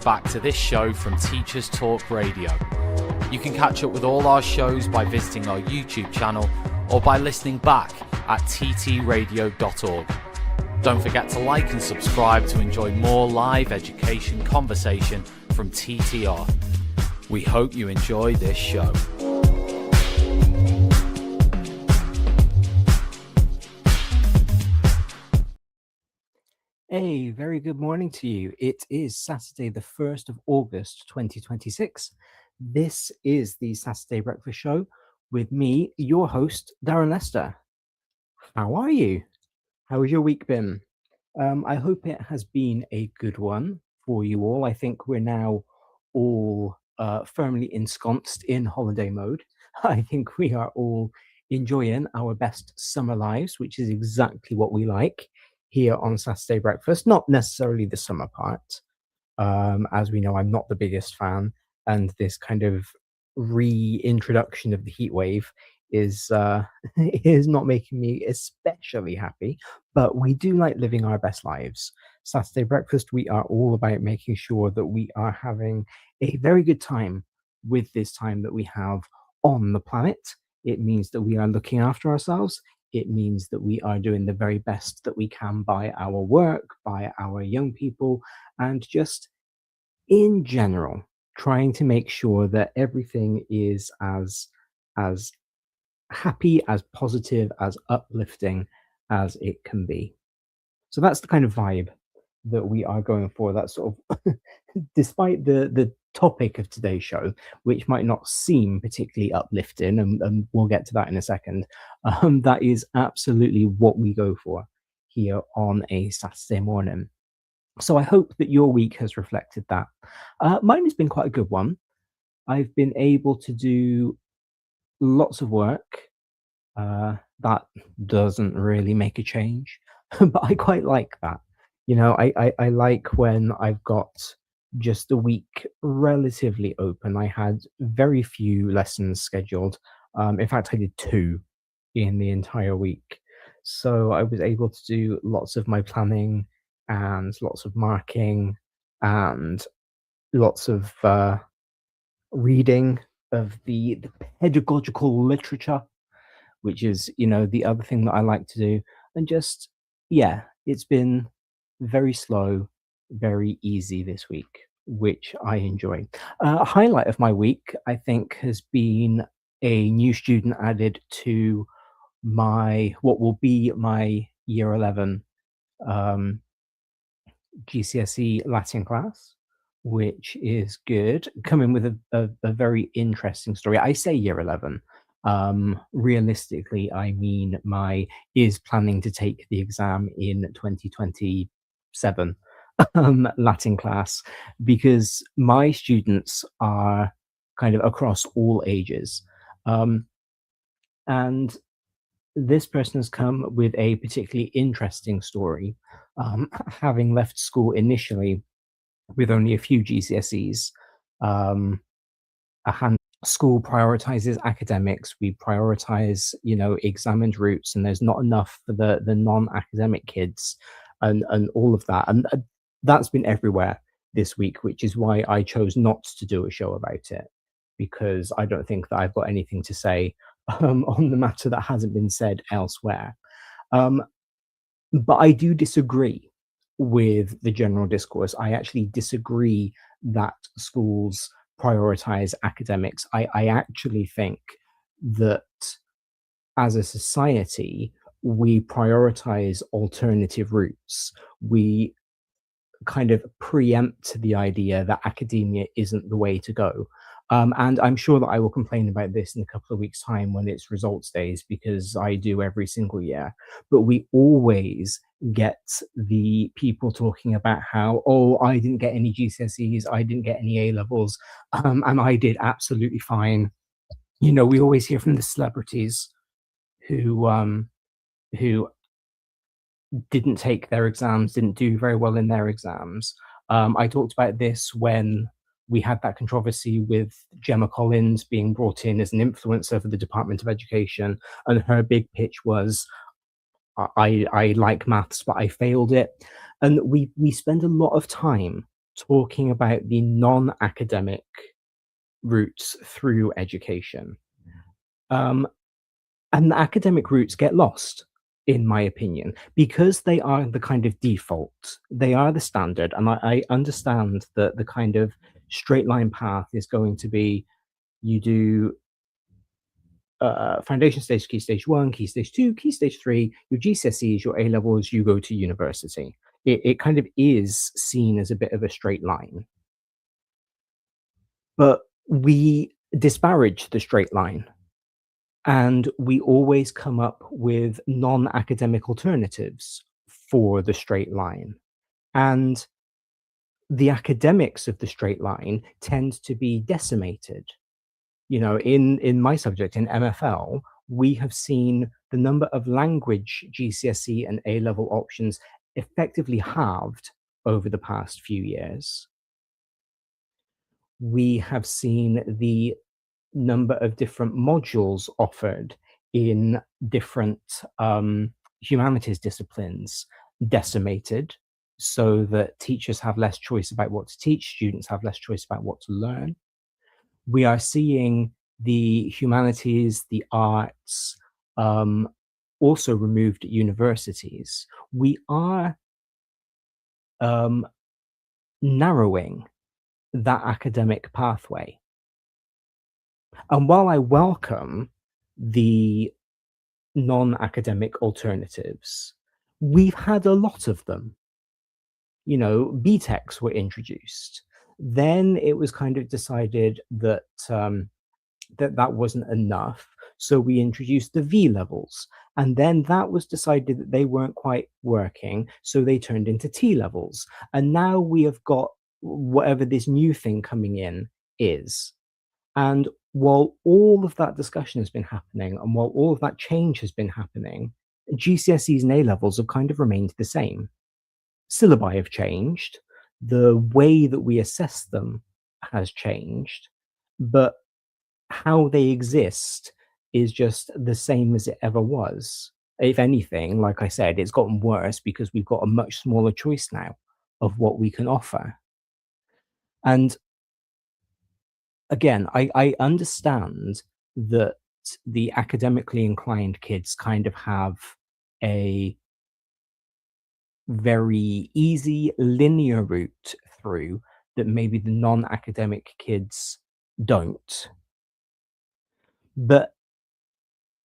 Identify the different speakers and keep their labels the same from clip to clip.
Speaker 1: back to this show from Teachers Talk Radio. You can catch up with all our shows by visiting our YouTube channel or by listening back at ttradio.org. Don't forget to like and subscribe to enjoy more live education conversation from TTR. We hope you enjoy this show.
Speaker 2: A very good morning to you. It is Saturday, the 1st of August, 2026. This is the Saturday Breakfast Show with me, your host, Darren Lester. How are you? How has your week been? I hope it has been a good one for you all. I think we're now all firmly ensconced in holiday mode. I think we are all enjoying our best summer lives, which is exactly what we like here on Saturday Breakfast. Not necessarily the summer part. As we know, I'm not the biggest fan, and this kind of reintroduction of the heat wave is is not making me especially happy, but we do like living our best lives. Saturday Breakfast, we are all about making sure that we are having a very good time with this time that we have on the planet. It means that we are looking after ourselves. It means that we are doing the very best that we can by our work, by our young people, and just in general, trying to make sure that everything is as happy, as positive, as uplifting as it can be. So that's the kind of vibe that we are going for. That sort of, despite the topic of today's show, which might not seem particularly uplifting, and we'll get to that in a second, that is absolutely what we go for here on a Saturday morning. So I hope that your week has reflected that. Mine has been quite a good one. I've been able to do lots of work. That doesn't really make a change, but I quite like that. You know, I like when I've got just a week relatively open. I had very few lessons scheduled. In fact, I did 2 in the entire week. So I was able to do lots of my planning and lots of marking and lots of reading of the pedagogical literature, which is, you know, the other thing that I like to do. And just, yeah, it's been very slow, very easy this week, which I enjoy. A highlight of my week, I think, has been a new student added to what will be my year 11 GCSE Latin class, which is good. Coming with a very interesting story. I say year 11. Realistically, I mean is planning to take the exam in 2027 Latin class, because my students are kind of across all ages. And this person has come with a particularly interesting story. Having left school initially with only a few GCSEs, school prioritizes academics. We prioritize, you know, examined routes, and there's not enough for the non-academic kids, and all of that. And that's been everywhere this week, which is why I chose not to do a show about it, because I don't think that I've got anything to say on the matter that hasn't been said elsewhere. But I do disagree with the general discourse. I actually disagree that schools prioritize academics. I actually think that as a society, we prioritize alternative routes. We kind of preempt the idea that academia isn't the way to go. And I'm sure that I will complain about this in a couple of weeks' time when it's results days, because I do every single year. But we always get the people talking about how, oh, I didn't get any GCSEs, I didn't get any A levels, and I did absolutely fine. You know, we always hear from the celebrities who didn't take their exams, didn't do very well in their exams. I talked about this when we had that controversy with Gemma Collins being brought in as an influencer for the Department of Education, and her big pitch was, I like maths, but I failed it. And we spend a lot of time talking about the non-academic routes through education. And the academic routes get lost, in my opinion, because they are the kind of default. They are the standard. And I understand that the kind of straight line path is going to be you do foundation stage, key stage 1, key stage 2, key stage 3, your GCSEs, your A levels, you go to university. It kind of is seen as a bit of a straight line. But we disparage the straight line, and we always come up with non-academic alternatives for the straight line. And the academics of the straight line tend to be decimated. You know, in my subject, in MFL, we have seen the number of language GCSE and A level options effectively halved over the past few years. We have seen the number of different modules offered in different humanities disciplines decimated, so that teachers have less choice about what to teach, students have less choice about what to learn. We are seeing the humanities, the arts, also removed at universities. We are narrowing that academic pathway. And while I welcome the non-academic alternatives, we've had a lot of them. You know, BTECs were introduced. Then it was kind of decided that that wasn't enough, so we introduced the V levels. And then that was decided that they weren't quite working, so they turned into T levels. And now we have got whatever this new thing coming in is. And while all of that discussion has been happening, and while all of that change has been happening, GCSEs and A levels have kind of remained the same. Syllabi have changed, the way that we assess them has changed, but how they exist is just the same as it ever was. If anything, like I said, it's gotten worse because we've got a much smaller choice now of what we can offer. And again, I understand that the academically inclined kids kind of have a very easy linear route through that maybe the non-academic kids don't. But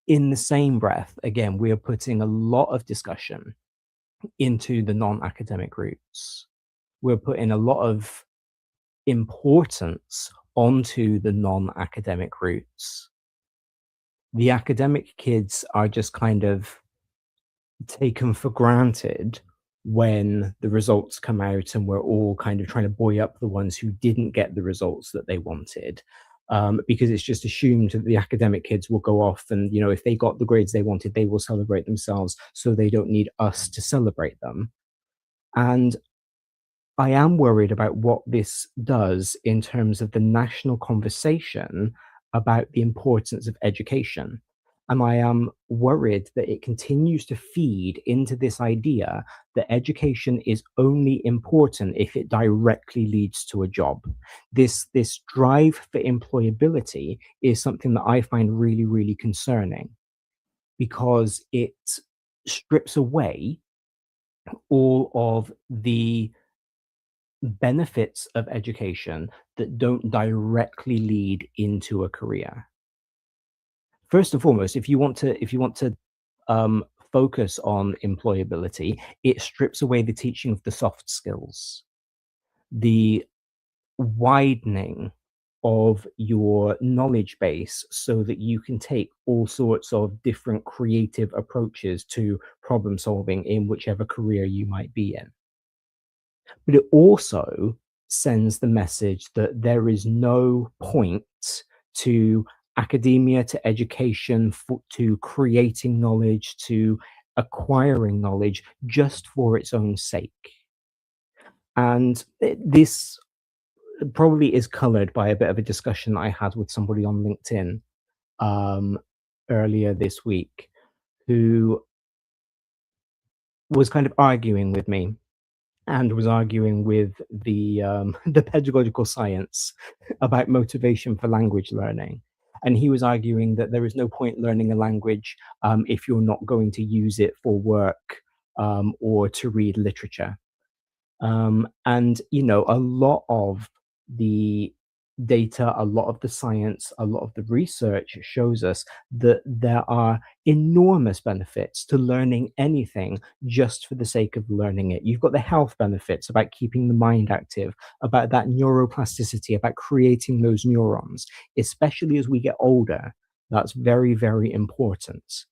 Speaker 2: in the same breath, again, we are putting a lot of discussion into the non-academic routes. We're putting a lot of importance onto the non-academic routes. The academic kids are just kind of taken for granted when the results come out, and we're all kind of trying to buoy up the ones who didn't get the results that they wanted, because it's just assumed that the academic kids will go off and, you know, if they got the grades they wanted, they will celebrate themselves, so they don't need us to celebrate them. And I am worried about what this does in terms of the national conversation about the importance of education. And I am worried that it continues to feed into this idea that education is only important if it directly leads to a job. This drive for employability is something that I find really, really concerning, because it strips away all of the benefits of education that don't directly lead into a career. First and foremost, if you want to focus on employability, it strips away the teaching of the soft skills, the widening of your knowledge base, so that you can take all sorts of different creative approaches to problem solving in whichever career you might be in. But it also sends the message that there is no point to academia, to education, to creating knowledge, to acquiring knowledge just for its own sake. And this probably is colored by a bit of a discussion I had with somebody on LinkedIn earlier this week, who was kind of arguing with me and was arguing with the the pedagogical science about motivation for language learning. And he was arguing that there is no point learning a language if you're not going to use it for work or to read literature. And a lot of the data, a lot of the science, a lot of the research shows us that there are enormous benefits to learning anything just for the sake of learning it. You've got the health benefits about keeping the mind active, about that neuroplasticity, about creating those neurons, especially as we get older. That's very, very important.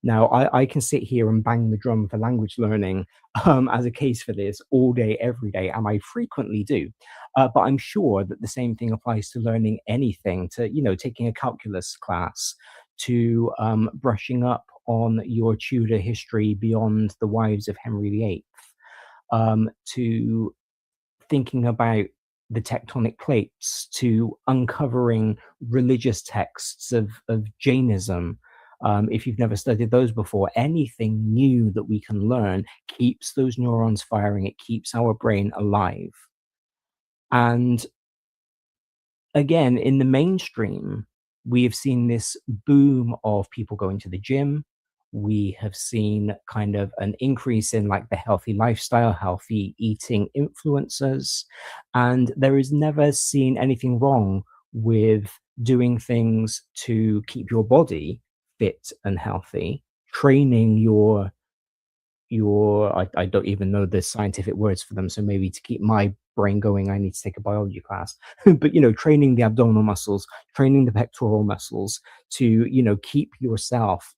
Speaker 2: Now, I can sit here and bang the drum for language learning as a case for this all day, every day, and I frequently do. But I'm sure that the same thing applies to learning anything, to taking a calculus class, to brushing up on your Tudor history beyond the wives of Henry VIII, to thinking about the tectonic plates, to uncovering religious texts of Jainism. If you've never studied those before, anything new that we can learn keeps those neurons firing. It keeps our brain alive. And again, in the mainstream, we have seen this boom of people going to the gym. We have seen kind of an increase in like the healthy lifestyle, healthy eating influencers. And there is never seen anything wrong with doing things to keep your body fit and healthy, training your I don't even know the scientific words for them, so maybe to keep my brain going I need to take a biology class. But training the abdominal muscles, training the pectoral muscles to keep yourself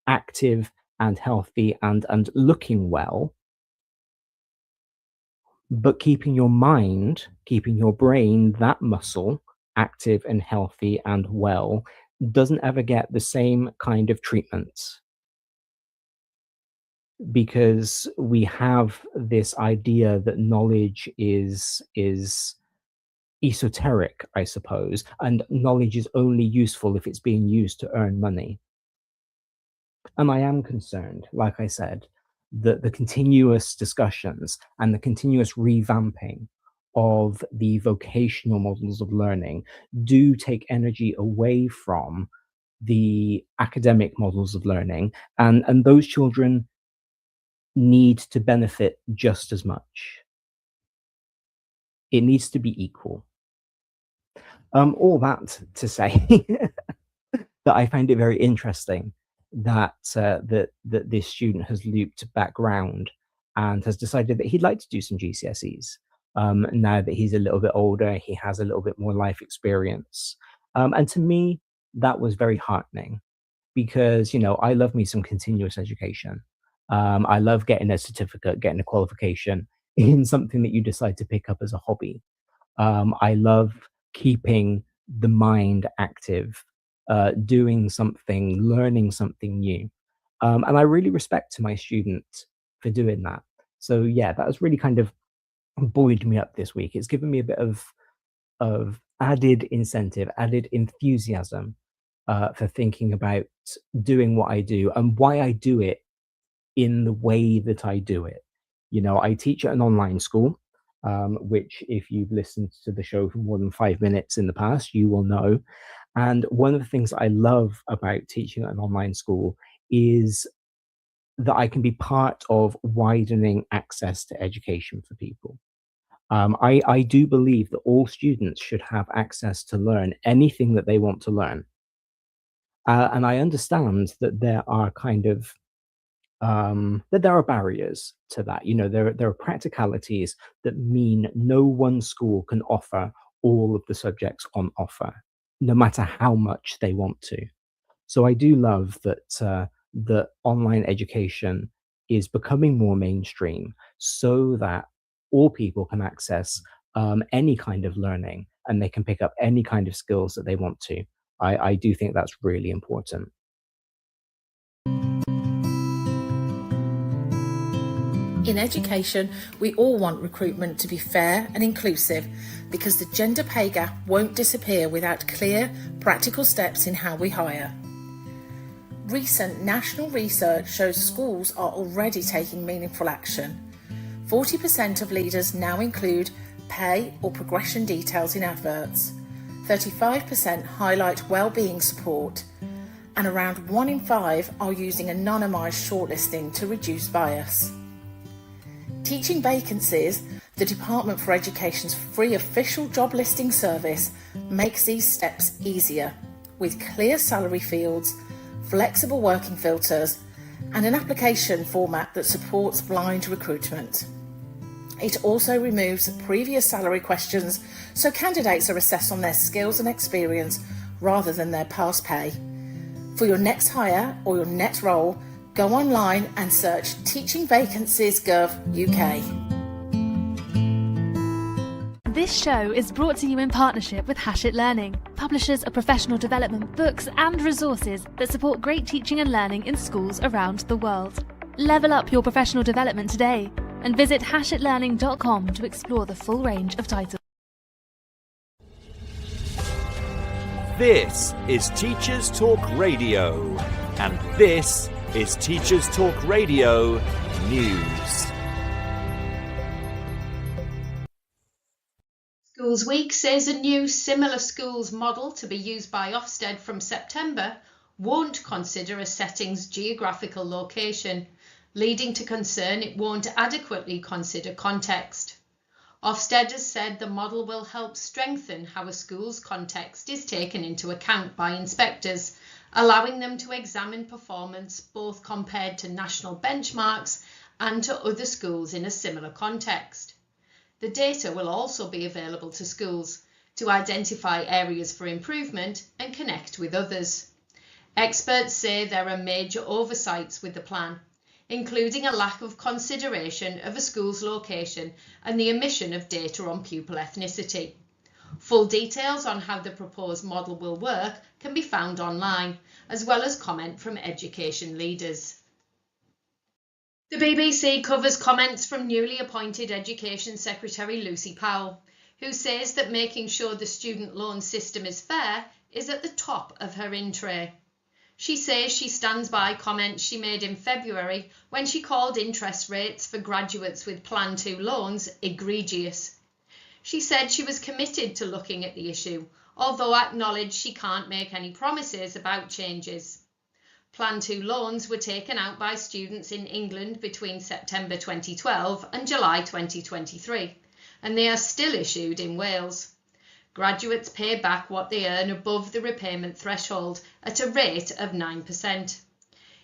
Speaker 2: active and healthy and looking well, but keeping your mind, keeping your brain, that muscle, active and healthy and well, doesn't ever get the same kind of treatment, because we have this idea that knowledge is esoteric, I suppose, and knowledge is only useful if it's being used to earn money. And I am concerned, like I said, that the continuous discussions and the continuous revamping of the vocational models of learning do take energy away from the academic models of learning, and those children need to benefit just as much. It needs to be equal. All that to say that I find it very interesting that that this student has looped back round and has decided that he'd like to do some GCSEs. Now that he's a little bit older, he has a little bit more life experience. And to me, that was very heartening, because I love me some continuous education. I love getting a certificate, getting a qualification in something that you decide to pick up as a hobby. I love keeping the mind active, doing something, learning something new. And I really respect my student for doing that. So yeah, that has really kind of buoyed me up this week. It's given me a bit of added incentive, added enthusiasm for thinking about doing what I do and why I do it in the way that I do it. I teach at an online school, which, if you've listened to the show for more than 5 minutes in the past, you will know. And one of the things I love about teaching at an online school is that I can be part of widening access to education for people. I do believe that all students should have access to learn anything that they want to learn. And I understand that there are that there are barriers to that. There are practicalities that mean no one school can offer all of the subjects on offer, no matter how much they want to. So I do love that the online education is becoming more mainstream, so that all people can access any kind of learning, and they can pick up any kind of skills that they want to. I do think that's really important.
Speaker 3: In education, we all want recruitment to be fair and inclusive, because the gender pay gap won't disappear without clear, practical steps in how we hire. Recent national research shows schools are already taking meaningful action. 40% of leaders now include pay or progression details in adverts. 35% highlight well-being support, and around 1 in 5 are using anonymised shortlisting to reduce bias. Teaching vacancies, the Department for Education's free official job listing service, makes these steps easier with clear salary fields, flexible working filters, and an application format that supports blind recruitment. It also removes previous salary questions so candidates are assessed on their skills and experience rather than their past pay. For your next hire or your next role, go online and search Teaching Vacancies Gov UK.
Speaker 4: This show is brought to you in partnership with Hachette Learning, publishers of professional development books and resources that support great teaching and learning in schools around the world. Level up your professional development today and visit hachetlearning.com to explore the full range of titles.
Speaker 5: This is Teachers Talk Radio, and this is Teachers Talk Radio News.
Speaker 6: Schools Week says a new similar schools model to be used by Ofsted from September won't consider a setting's geographical location, leading to concern it won't adequately consider context. Ofsted has said the model will help strengthen how a school's context is taken into account by inspectors, allowing them to examine performance both compared to national benchmarks and to other schools in a similar context. The data will also be available to schools to identify areas for improvement and connect with others. Experts say there are major oversights with the plan, including a lack of consideration of a school's location and the omission of data on pupil ethnicity. Full details on how the proposed model will work can be found online, as well as comment from education leaders. The BBC covers comments from newly appointed Education Secretary Lucy Powell, who says that making sure the student loan system is fair is at the top of her in tray. She says she stands by comments she made in February when she called interest rates for graduates with Plan 2 loans egregious. She said she was committed to looking at the issue, although acknowledged she can't make any promises about changes. Plan 2 loans were taken out by students in England between September 2012 and July 2023, and they are still issued in Wales. Graduates pay back what they earn above the repayment threshold at a rate of 9%.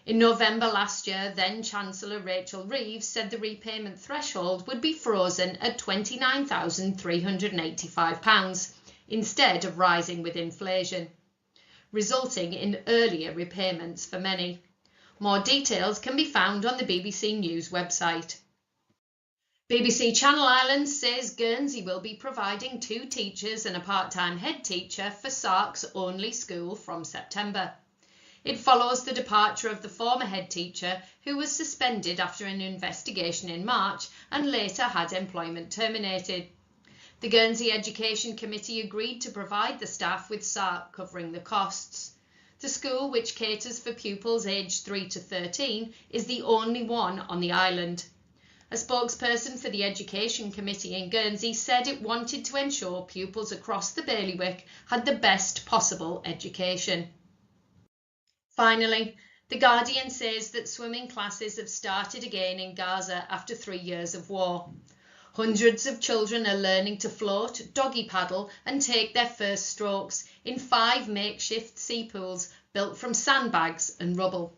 Speaker 6: In November last year, then Chancellor Rachel Reeves said the repayment threshold would be frozen at £29,385 instead of rising with inflation, resulting in earlier repayments for many. More details can be found on the BBC News website. BBC Channel Islands says Guernsey will be providing 2 teachers and a part-time head teacher for SARC's only school from September. It follows the departure of the former head teacher, who was suspended after an investigation in March and later had employment terminated. The Guernsey Education Committee agreed to provide the staff with SARC covering the costs. The school, which caters for pupils aged 3 to 13, is the only one on the island. A spokesperson for the Education Committee in Guernsey said it wanted to ensure pupils across the bailiwick had the best possible education. Finally, The Guardian says that swimming classes have started again in Gaza after 3 years of war. Hundreds of children are learning to float, doggy paddle and take their first strokes in 5 makeshift sea pools built from sandbags and rubble.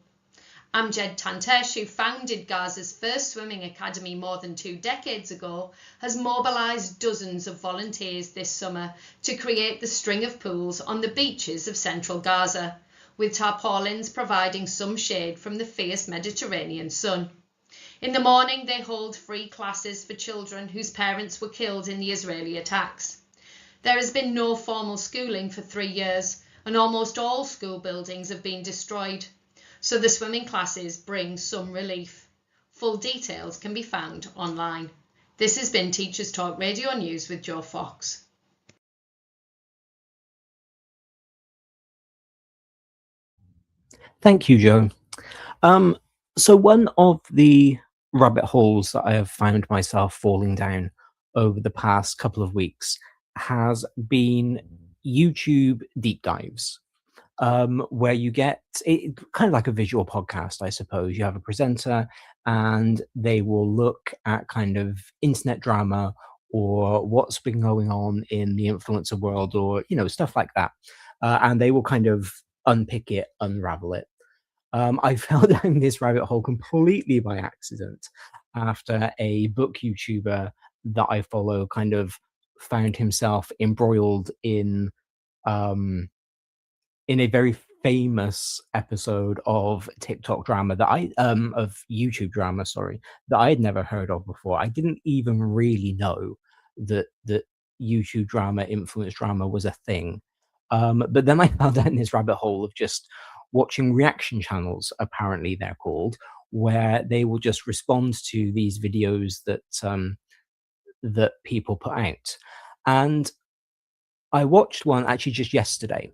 Speaker 6: Amjad Tantesh, who founded Gaza's first swimming academy more than 2 decades ago, has mobilised dozens of volunteers this summer to create the string of pools on the beaches of central Gaza, with tarpaulins providing some shade from the fierce Mediterranean sun. In the morning, they hold free classes for children whose parents were killed in the Israeli attacks. There has been no formal schooling for 3 years, and almost all school buildings have been destroyed. So the swimming classes bring some relief. Full details can be found online. This has been Teachers Talk Radio News with Joe Fox.
Speaker 2: Thank you, Joe. So one of the rabbit holes that I have found myself falling down over the past couple of weeks has been YouTube deep dives, where you get it kind of like a visual podcast, I suppose. You have a presenter and they will look at kind of internet drama or what's been going on in the influencer world, or stuff like that, and they will kind of unpick it, unravel it. I fell down this rabbit hole completely by accident after a book YouTuber that I follow kind of found himself embroiled in a very famous episode of TikTok drama that of YouTube drama, sorry, that I had never heard of before. I didn't even really know that YouTube drama, influence drama, was a thing. But then I fell down this rabbit hole of just watching reaction channels, apparently they're called, where they will just respond to these videos that people put out. And I watched one actually just yesterday,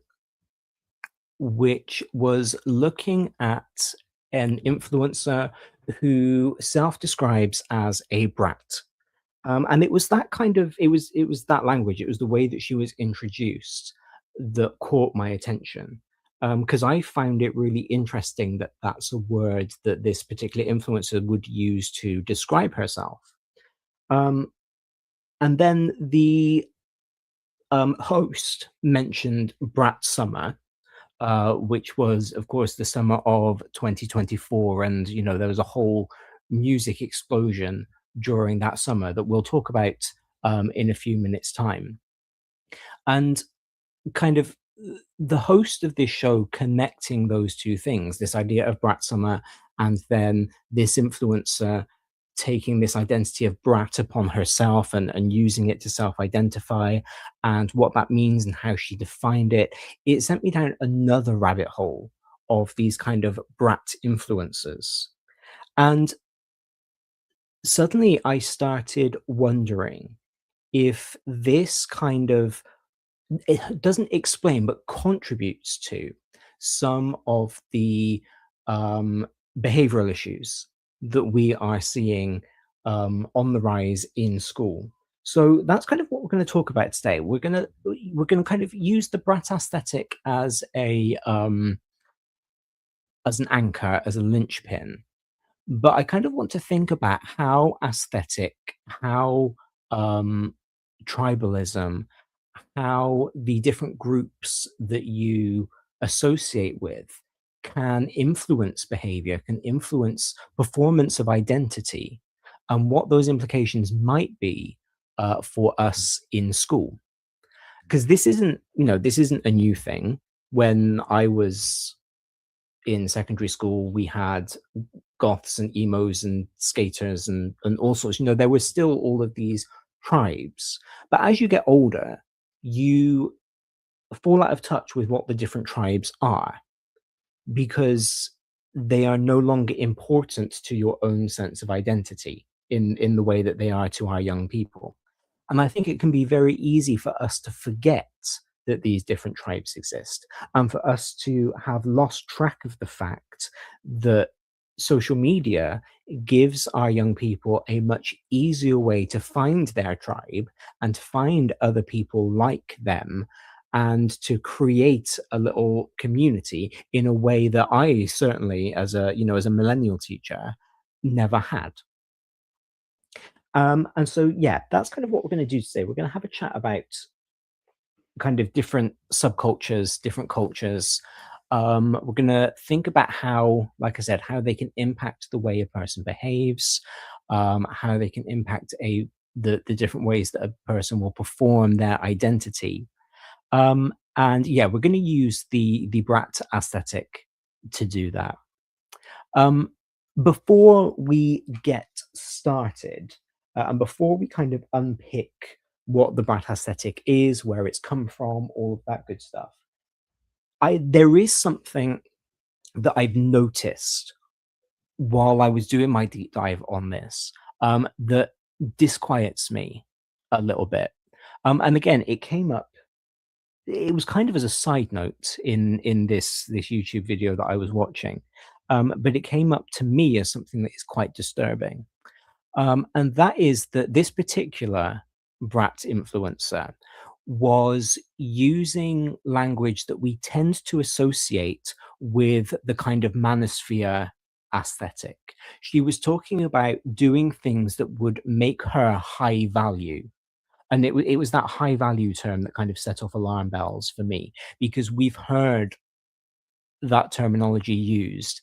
Speaker 2: which was looking at an influencer who self-describes as a brat. And it was that kind of it was that language, it was the way that she was introduced that caught my attention. Because I found it really interesting that that's a word that this particular influencer would use to describe herself. Um, and then the host mentioned Brat Summer, which was, of course, the summer of 2024. And, there was a whole music explosion during that summer that we'll talk about in a few minutes' time. And kind of the host of this show connecting those two things, this idea of Brat Summer and then this influencer taking this identity of brat upon herself and using it to self-identify, and what that means and how she defined it, it sent me down another rabbit hole of these kind of brat influencers. And suddenly I started wondering if this kind of, it doesn't explain but contributes to some of the behavioral issues that we are seeing on the rise in school. So that's kind of what we're going to talk about today. We're going to kind of use the brat aesthetic as an anchor, as a linchpin. But I kind of want to think about how aesthetic, how tribalism, how the different groups that you associate with can influence behavior, can influence performance of identity, and what those implications might be for us in school. Because this isn't a new thing. When I was in secondary school, we had goths and emos and skaters and all sorts. There were still all of these tribes. But as you get older, you fall out of touch with what the different tribes are, because they are no longer important to your own sense of identity in the way that they are to our young people. And I think it can be very easy for us to forget that these different tribes exist, and for us to have lost track of the fact that social media gives our young people a much easier way to find their tribe and to find other people like them, and to create a little community in a way that I certainly, as a millennial teacher, never had. And so, yeah, that's kind of what we're going to do today. We're going to have a chat about kind of different subcultures, different cultures. We're going to think about how, like I said, how they can impact the way a person behaves, how they can impact the different ways that a person will perform their identity. And yeah, we're going to use the brat aesthetic to do that. Before we get started, and before we kind of unpick what the brat aesthetic is, where it's come from, all of that good stuff, there is something that I've noticed while I was doing my deep dive on this, that disquiets me a little bit. And again, it came up. It was kind of as a side note in this YouTube video that I was watching, but it came up to me as something that is quite disturbing. And that is that this particular Brat influencer was using language that we tend to associate with the kind of manosphere aesthetic. She was talking about doing things that would make her high value. And it was that high value term that kind of set off alarm bells for me, because we've heard that terminology used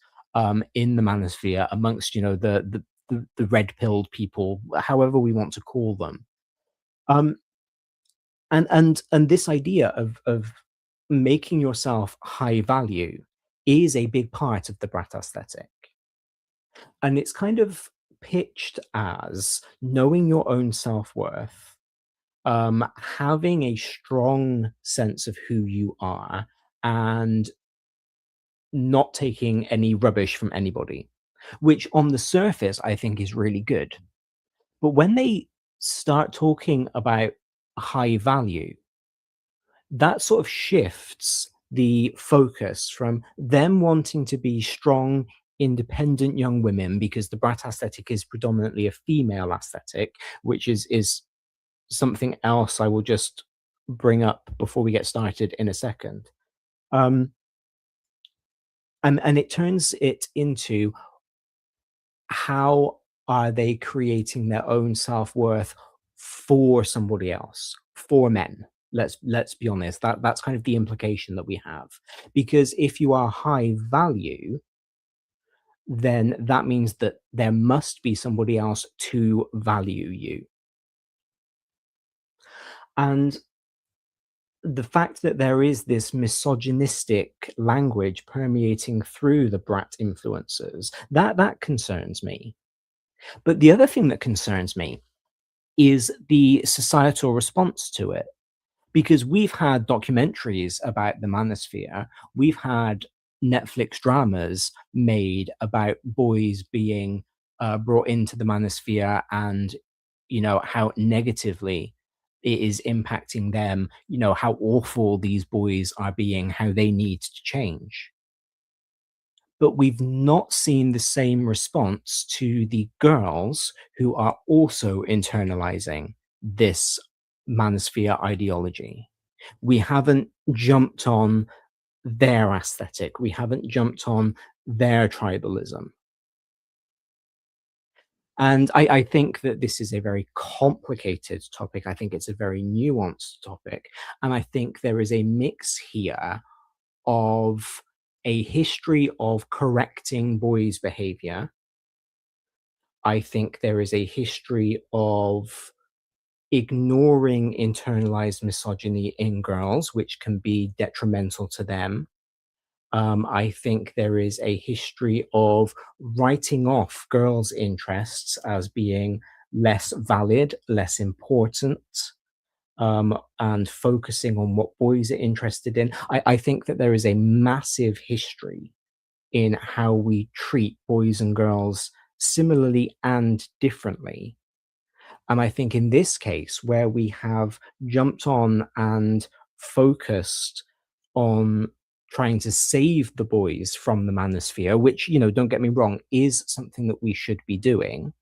Speaker 2: in the manosphere amongst, the red pilled people, however we want to call them. Um, and this idea of making yourself high value is a big part of the Brat aesthetic. And it's kind of pitched as knowing your own self-worth, having a strong sense of who you are, and not taking any rubbish from anybody, which on the surface I think is really good. But when they start talking about high value, that sort of shifts the focus from them wanting to be strong, independent young women, because the Brat aesthetic is predominantly a female aesthetic, which is something else I will just bring up before we get started in a second. Um, and it turns it into, how are they creating their own self-worth for somebody else, for men? Let's be honest. That's kind of the implication that we have. Because if you are high value, then that means that there must be somebody else to value you. And the fact that there is this misogynistic language permeating through the Brat influencers, that concerns me. But the other thing that concerns me is the societal response to it. Because we've had documentaries about the manosphere, we've had Netflix dramas made about boys being brought into the manosphere, and how negatively it is impacting them, how awful these boys are being, how they need to change. But we've not seen the same response to the girls who are also internalizing this manosphere ideology. We haven't jumped on their aesthetic. We haven't jumped on their tribalism. And I think that this is a very complicated topic. I think it's a very nuanced topic. And I think there is a mix here of a history of correcting boys' behavior. I think there is a history of ignoring internalized misogyny in girls, which can be detrimental to them. I think there is a history of writing off girls' interests as being less valid, less important, and focusing on what boys are interested in. I think that there is a massive history in how we treat boys and girls similarly and differently. And I think in this case, where we have jumped on and focused on trying to save the boys from the manosphere, which, don't get me wrong, is something that we should be doing.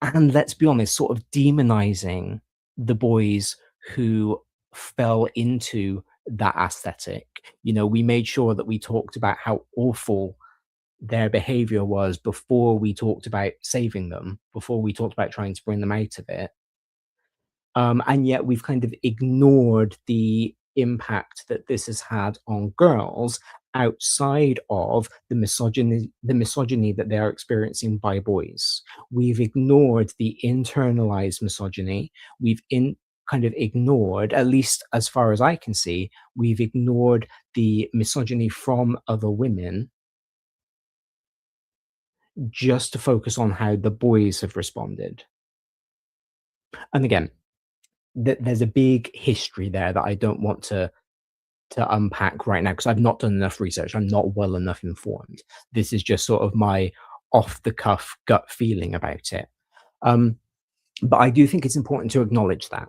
Speaker 2: And let's be honest, sort of demonizing the boys who fell into that aesthetic. We made sure that we talked about how awful their behavior was before we talked about saving them, before we talked about trying to bring them out of it. And yet we've kind of ignored the impact that this has had on girls outside of the misogyny that they are experiencing by boys. We've ignored the internalized misogyny. We've kind of ignored, at least as far as I can see, we've ignored the misogyny from other women, just to focus on how the boys have responded. And again, there's a big history there that I don't want to unpack right now, because I've not done enough research. I'm not well enough informed. This is just sort of my off the cuff gut feeling about it. But I do think it's important to acknowledge that.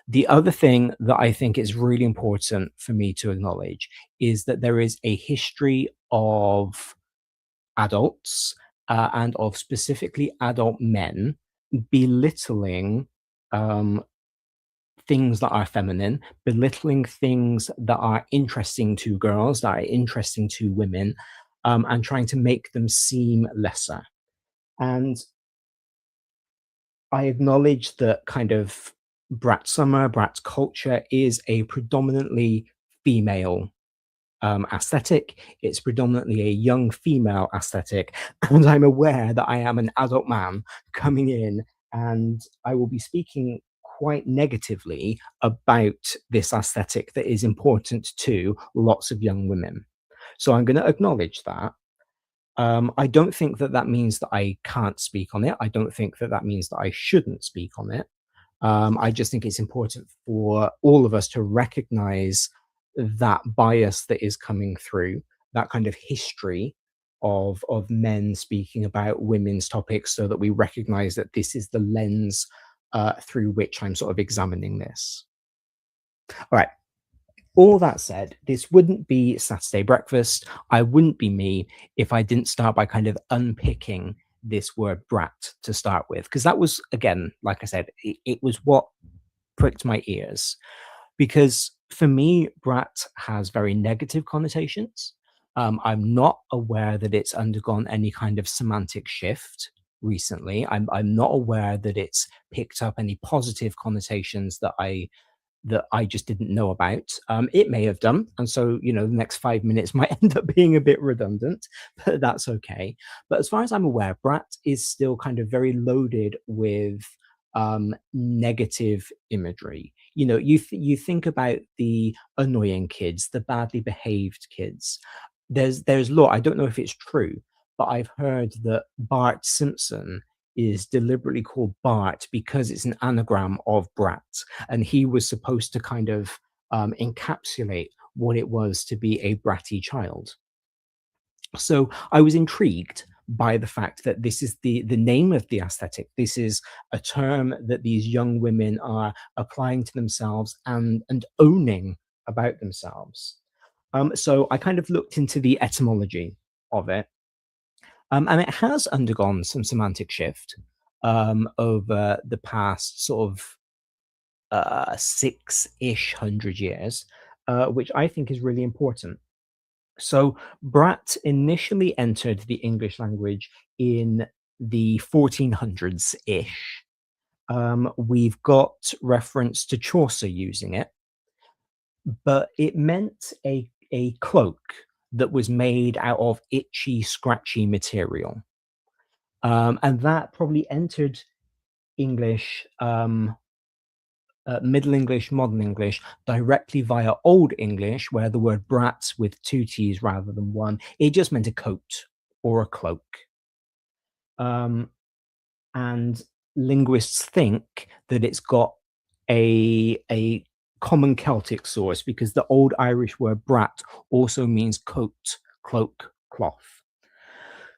Speaker 2: The other thing that I think is really important for me to acknowledge is that there is a history of adults and of specifically adult men belittling things that are feminine, belittling things that are interesting to girls, that are interesting to women, and trying to make them seem lesser. And I acknowledge that kind of Brat summer, Brat culture is a predominantly female aesthetic. It's predominantly a young female aesthetic. And I'm aware that I am an adult man coming in, and I will be speaking quite negatively about this aesthetic that is important to lots of young women. So I'm going to acknowledge that. I don't think that that means that I can't speak on it. I don't think that that means that I shouldn't speak on it. I just think it's important for all of us to recognize that bias that is coming through, that kind of history of men speaking about women's topics, so that we recognize that this is the lens through which I'm sort of examining this. All right. All that said, this wouldn't be Saturday breakfast. I wouldn't be me if I didn't start by kind of unpicking this word brat to start with, because that was, again, like I said, it was what pricked my ears. Because for me, brat has very negative connotations. I'm not aware that it's undergone any kind of semantic shift recently. I'm not aware that it's picked up any positive connotations that I just didn't know about. It may have done, and so the next 5 minutes might end up being a bit redundant, but that's okay. But as far as I'm aware, Brat is still kind of very loaded with negative imagery. You think about the annoying kids, the badly behaved kids. There's law. I don't know if it's true, but I've heard that Bart Simpson is deliberately called Bart because it's an anagram of brat, and he was supposed to kind of encapsulate what it was to be a bratty child. So I was intrigued by the fact that this is the name of the aesthetic. This is a term that these young women are applying to themselves and owning about themselves. So I kind of looked into the etymology of it. And it has undergone some semantic shift over the past sort of 6-ish hundred years, which I think is really important. So, brat initially entered the English language in the 1400s ish. We've got reference to Chaucer using it, but it meant a cloak that was made out of itchy, scratchy material. And that probably entered English, Middle English, Modern English, directly via Old English, where the word brat with 2 T's rather than 1, it just meant a coat or a cloak. And linguists think that it's got a common Celtic source, because the Old Irish word brat also means coat, cloak, cloth.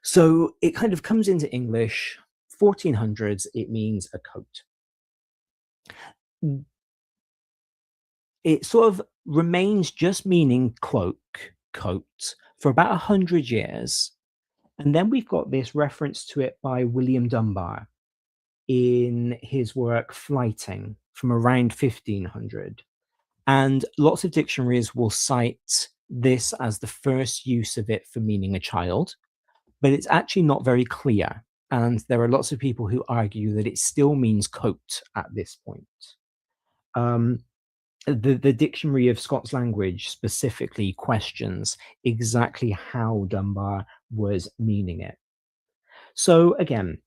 Speaker 2: So it kind of comes into English, 1400s, it means a coat. It sort of remains just meaning cloak, coat, for about 100 years. And then we've got this reference to it by William Dunbar in his work Flighting from around 1500. And lots of dictionaries will cite this as the first use of it for meaning a child, but it's actually not very clear. And there are lots of people who argue that it still means coat at this point. The Dictionary of Scots Language specifically questions exactly how Dunbar was meaning it. So again,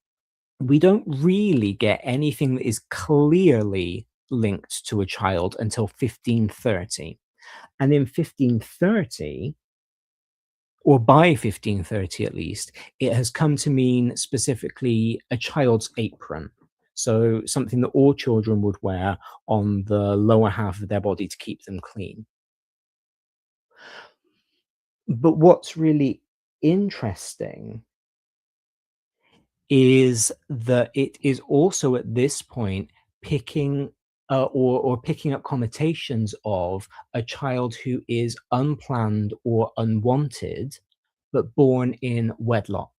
Speaker 2: we don't really get anything that is clearly linked to a child until 1530. And in 1530, or by 1530 at least, it has come to mean specifically a child's apron. So something that all children would wear on the lower half of their body to keep them clean. But what's really interesting is that it is also at this point picking or picking up connotations of a child who is unplanned or unwanted, but born in wedlock.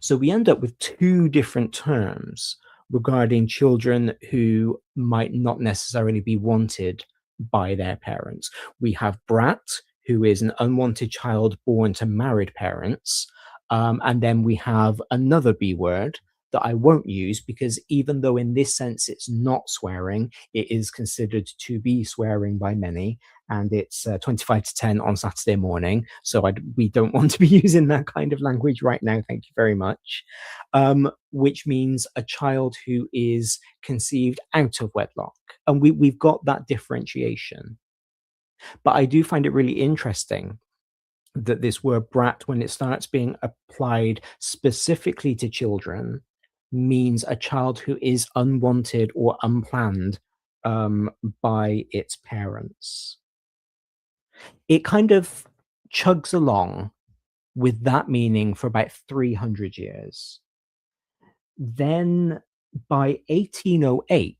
Speaker 2: So we end up with two different terms regarding children who might not necessarily be wanted by their parents. We have brat, who is an unwanted child born to married parents. And then we have another B word that I won't use because even though in this sense it's not swearing, it is considered to be swearing by many. And it's 25 to 10 on Saturday morning. So we don't want to be using that kind of language right now. Thank you very much. Which means a child who is conceived out of wedlock. And we've got that differentiation. But I do find it really interesting that this word brat, when it starts being applied specifically to children, means a child who is unwanted or unplanned by its parents. It kind of chugs along with that meaning for about 300 years. Then by 1808,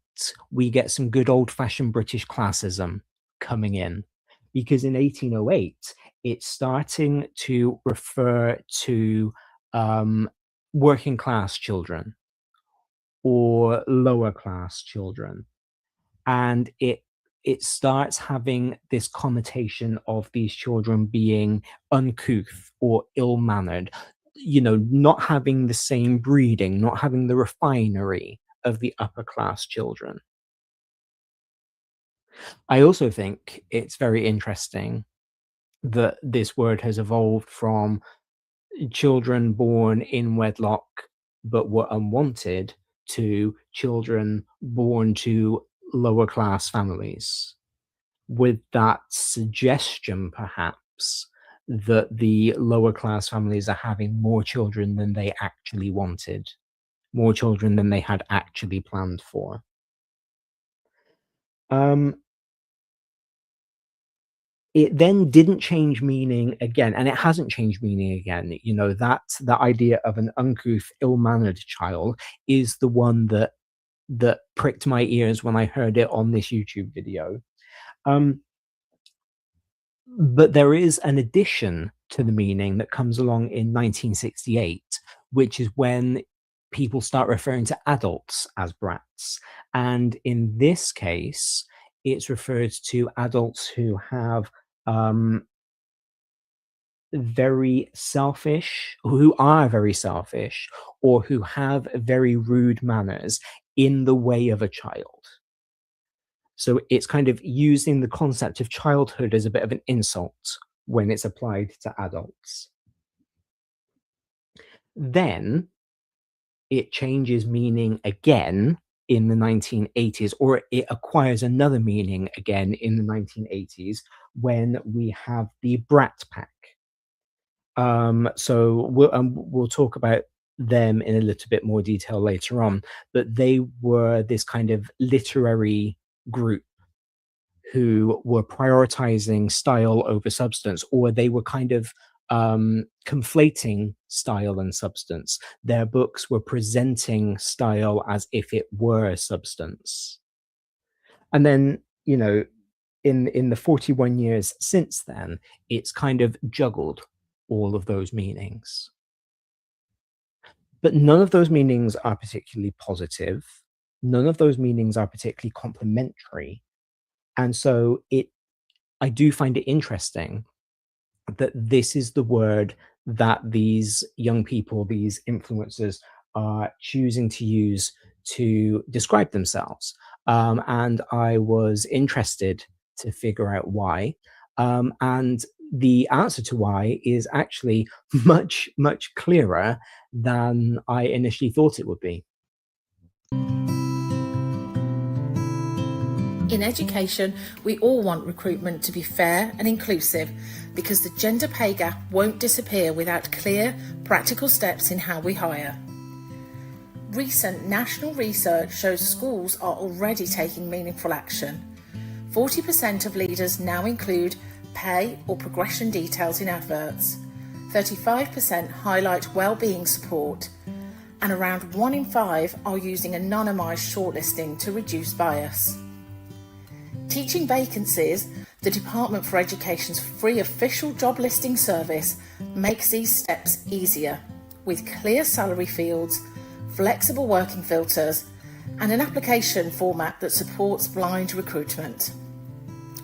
Speaker 2: we get some good old-fashioned British classism coming in, because in 1808, it's starting to refer to working class children or lower class children. And it starts having this connotation of these children being uncouth or ill-mannered, not having the same breeding, not having the refinery of the upper class children. I also think it's very interesting that this word has evolved from children born in wedlock but were unwanted to children born to lower class families, with that suggestion perhaps that the lower class families are having more children than they actually wanted, more children than they had actually planned for. It then didn't change meaning again, and it hasn't changed meaning again. That idea of an uncouth, ill-mannered child is the one that pricked my ears when I heard it on this YouTube video. But there is an addition to the meaning that comes along in 1968, which is when people start referring to adults as brats. And in this case, it's referred to adults who have very selfish, who are very selfish, or who have very rude manners in the way of a child. So it's kind of using the concept of childhood as a bit of an insult when it's applied to adults. Then it changes meaning again in the 1980s, or it acquires another meaning again in the 1980s when we have the Brat Pack. So we'll talk about them in a little bit more detail later on, but they were this kind of literary group who were prioritizing style over substance, or they were kind of conflating style and substance. Their books were presenting style as if it were substance. And then, in the 41 years since then, it's kind of juggled all of those meanings. But none of those meanings are particularly positive. None of those meanings are particularly complimentary. And so I do find it interesting that this is the word that these young people, these influencers, are choosing to use to describe themselves. And I was interested to figure out why. And the answer to why is actually much, much clearer than I initially thought it would be.
Speaker 3: In education, we all want recruitment to be fair and inclusive because the gender pay gap won't disappear without clear, practical steps in how we hire. Recent national research shows schools are already taking meaningful action. 40% of leaders now include pay or progression details in adverts. 35% highlight well-being support, and around 1 in 5 are using anonymised shortlisting to reduce bias. Teaching vacancies, the Department for Education's free official job listing service makes these steps easier, with clear salary fields, flexible working filters, and an application format that supports blind recruitment.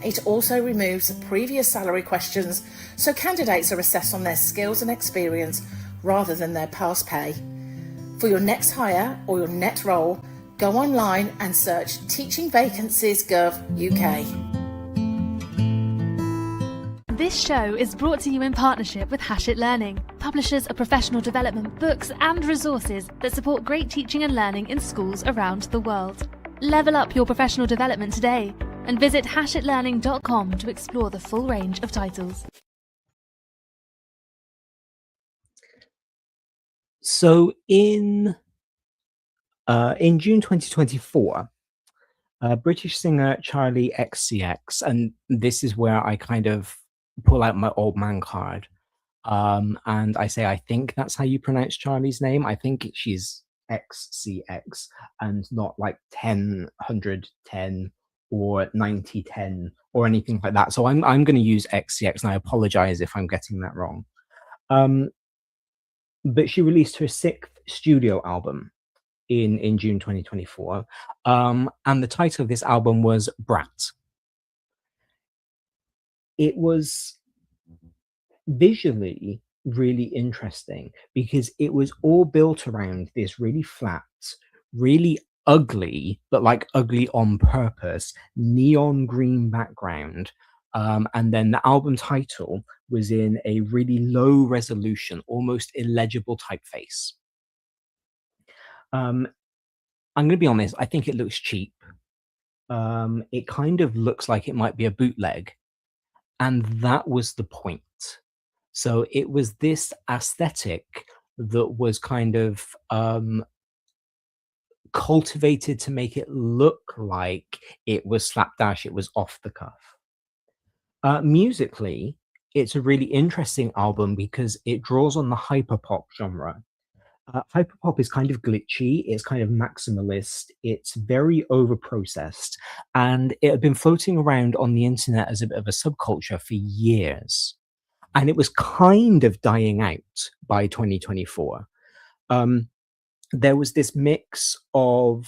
Speaker 3: It also removes previous salary questions so candidates are assessed on their skills and experience rather than their past pay. For your next hire or your next role, go online and search Teaching Vacancies Gov UK.
Speaker 4: This show is brought to you in partnership with Hachette Learning, publishers of professional development books and resources that support great teaching and learning in schools around the world. Level up your professional development today and visit hachetlearning.com to explore the full range of titles.
Speaker 2: So in June 2024, British singer Charlie XCX, and this is where I kind of pull out my old man card, and I say I think that's how you pronounce Charlie's name. I think she's XCX and not like 10, 110 or 9010 or anything like that. So I'm going to use XCX, and I apologize if I'm getting that wrong. But she released her 6th studio album in June 2024, and the title of this album was Brat. It was visually really interesting because it was all built around this really flat, really ugly, but like ugly on purpose, neon green background. And then the album title was in a really low resolution, almost illegible typeface. I'm going to be honest, I think it looks cheap. It kind of looks like it might be a bootleg. And that was the point. So it was this aesthetic that was kind of cultivated to make it look like it was slapdash, it was off the cuff. Musically, it's a really interesting album because it draws on the hyperpop genre. Hyperpop is kind of glitchy, it's kind of maximalist, it's very over-processed, and it had been floating around on the internet as a bit of a subculture for years. And it was kind of dying out by 2024. There was this mix of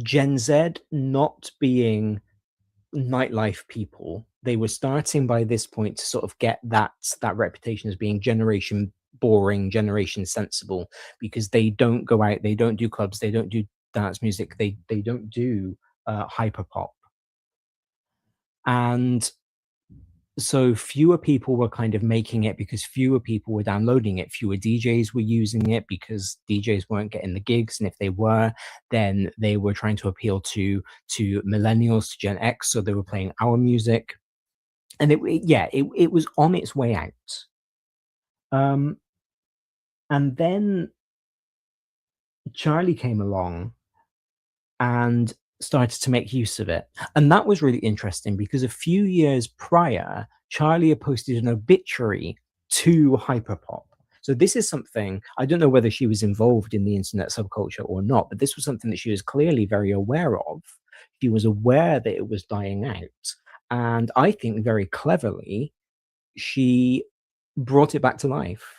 Speaker 2: Gen Z not being nightlife people. They were starting by this point to sort of get that reputation as being generation boring, generation sensible, because they don't go out, they don't do clubs, they don't do dance music, they don't do hyperpop. And so fewer people were kind of making it because fewer people were downloading it, fewer DJs were using it because DJs weren't getting the gigs, and if they were, then they were trying to appeal to millennials, to Gen X, so they were playing our music, and it was on its way out. And then Charlie came along and started to make use of it. And that was really interesting because a few years prior, Charlie had posted an obituary to hyperpop. So this is something, I don't know whether she was involved in the internet subculture or not, but this was something that she was clearly very aware of. She was aware that it was dying out. And I think very cleverly, she brought it back to life.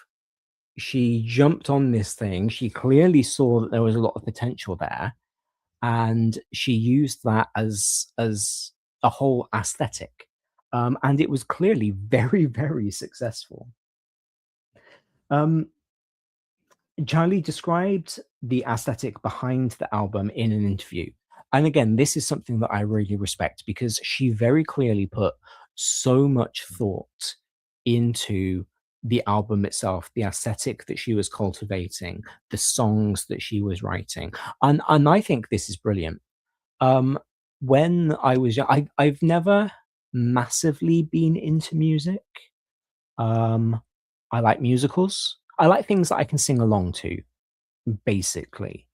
Speaker 2: She jumped on this thing. She clearly saw that there was a lot of potential there. And she used that as a whole aesthetic. And it was clearly very, very successful. Charlie described the aesthetic behind the album in an interview. And again, this is something that I really respect because she very clearly put so much thought into the album itself, the aesthetic that she was cultivating, the songs that she was writing. And I think this is brilliant. When I was young, I've never massively been into music. I like musicals. I like things that I can sing along to, basically.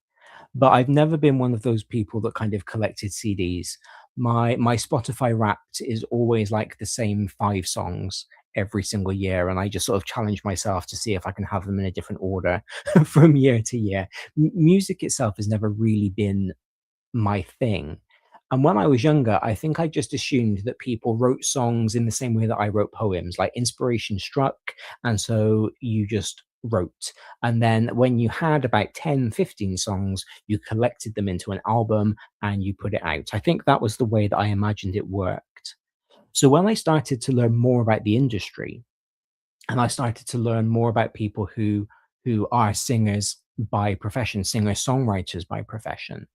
Speaker 2: But I've never been one of those people that kind of collected CDs. My Spotify Wrapped is always like the same 5 songs every single year, and I just sort of challenge myself to see if I can have them in a different order from year to year. Music itself has never really been my thing. And when I was younger, I think I just assumed that people wrote songs in the same way that I wrote poems, like inspiration struck, and so you just wrote. And then when you had about 10, 15 songs, you collected them into an album and you put it out. I think that was the way that I imagined it worked. So when I started to learn more about the industry, and I started to learn more about people who are singers by profession, singer-songwriters by profession,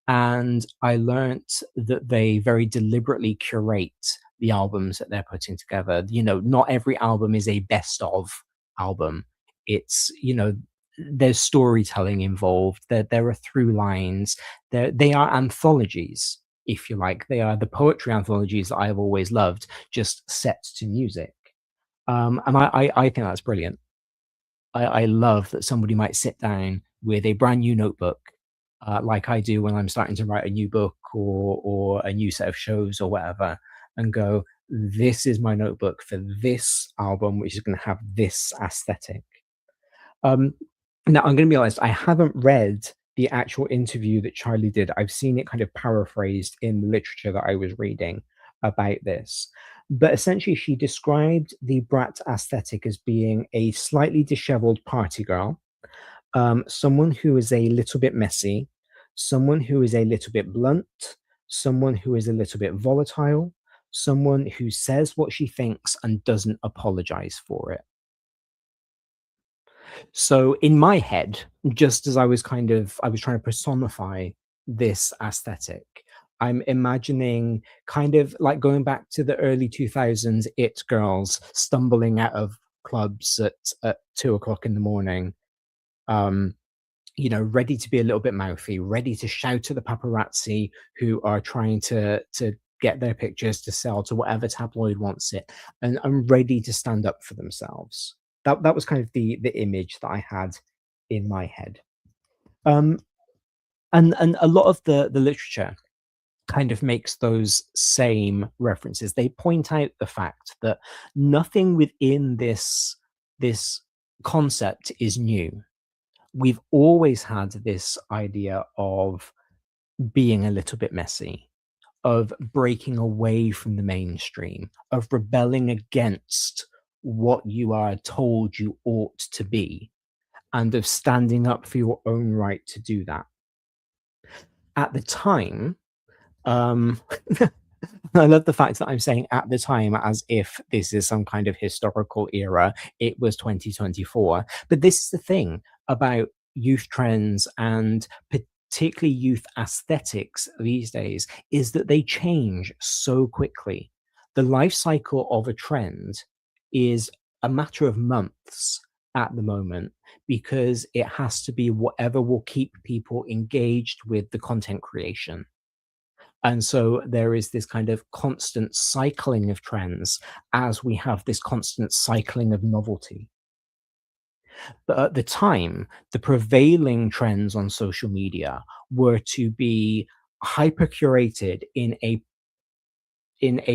Speaker 2: and I learnt that they very deliberately curate the albums that they're putting together. You know, not every album is a best of album. It's, you know, there's storytelling involved. There are through lines. They are anthologies, if you like. They are the poetry anthologies that I've always loved, just set to music. And I think that's brilliant. I love that somebody might sit down with a brand new notebook, like I do when I'm starting to write a new book or a new set of shows or whatever, and go, this is my notebook for this album, which is going to have this aesthetic. Now, I'm going to be honest, I haven't read the actual interview that Charlie did. I've seen it kind of paraphrased in the literature that I was reading about this. But essentially, she described the Brat aesthetic as being a slightly disheveled party girl, someone who is a little bit messy, someone who is a little bit blunt, someone who is a little bit volatile, someone who says what she thinks and doesn't apologize for it. So in my head, just as I was trying to personify this aesthetic, I'm imagining kind of like going back to the early 2000s it girls stumbling out of clubs at 2 o'clock in the morning, you know, ready to be a little bit mouthy, ready to shout at the paparazzi who are trying to get their pictures to sell to whatever tabloid wants it, and ready to stand up for themselves. That was kind of the image that I had in my head. And a lot of the literature kind of makes those same references. They point out the fact that nothing within this concept is new. We've always had this idea of being a little bit messy, of breaking away from the mainstream, of rebelling against what you are told you ought to be, and of standing up for your own right to do that. At the time, I love the fact that I'm saying at the time as if this is some kind of historical era. It was 2024. But this is the thing about youth trends and particularly youth aesthetics these days, is that they change so quickly. The life cycle of a trend is a matter of months at the moment, because it has to be whatever will keep people engaged with the content creation. And so there is this kind of constant cycling of trends as we have this constant cycling of novelty. But at the time, the prevailing trends on social media were to be hyper curated in a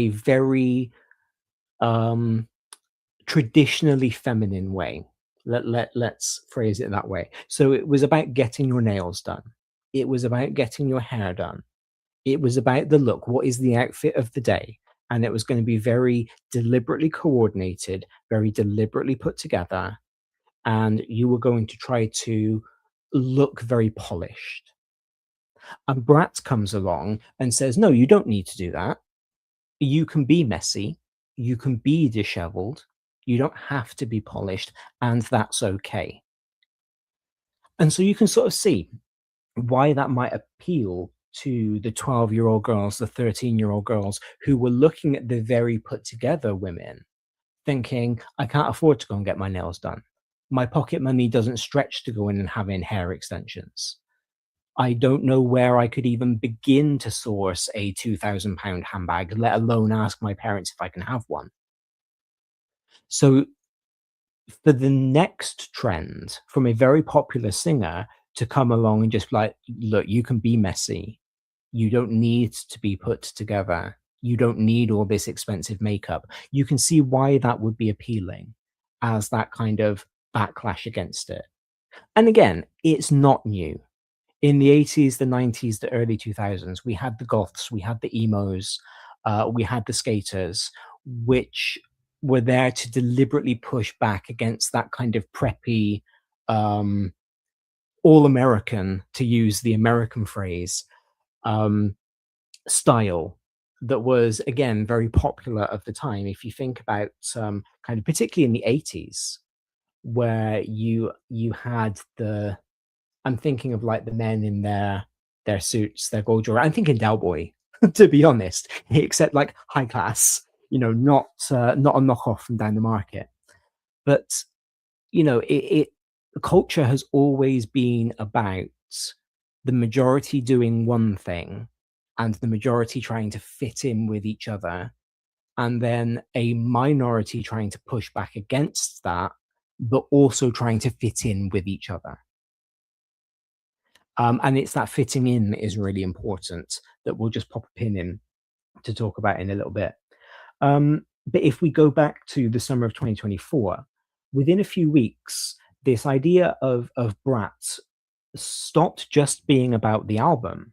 Speaker 2: very traditionally feminine way. Let's phrase it that way. So it was about getting your nails done. It was about getting your hair done. It was about the look. What is the outfit of the day? And it was going to be very deliberately coordinated, very deliberately put together. And you were going to try to look very polished. And Brat comes along and says, no, you don't need to do that. You can be messy. You can be disheveled. You don't have to be polished. And that's okay. And so you can sort of see why that might appeal to the 12-year-old girls, the 13-year-old girls who were looking at the very put together women, thinking, I can't afford to go and get my nails done. My pocket money doesn't stretch to go in and have in hair extensions. I don't know where I could even begin to source a £2,000 handbag, let alone ask my parents if I can have one. So for the next trend from a very popular singer to come along and just like, look, you can be messy. You don't need to be put together. You don't need all this expensive makeup. You can see why that would be appealing as that kind of backlash against it. And again, it's not new. In the 80s, the 90s, the early 2000s, we had the goths, we had the emos, we had the skaters, which were there to deliberately push back against that kind of preppy, all-American, to use the American phrase, style that was, again, very popular of the time. If you think about kind of particularly in the 80s, where you had I'm thinking of like the men in their suits, their gold jewelry. I'm thinking Cowboy, to be honest, except like high class, not a knockoff from down the market. But culture has always been about the majority doing one thing and the majority trying to fit in with each other, and then a minority trying to push back against that, but also trying to fit in with each other. And it's that fitting in that is really important, that we'll just pop a pin in to talk about in a little bit. But if we go back to the summer of 2024, within a few weeks, this idea of Brat stopped just being about the album,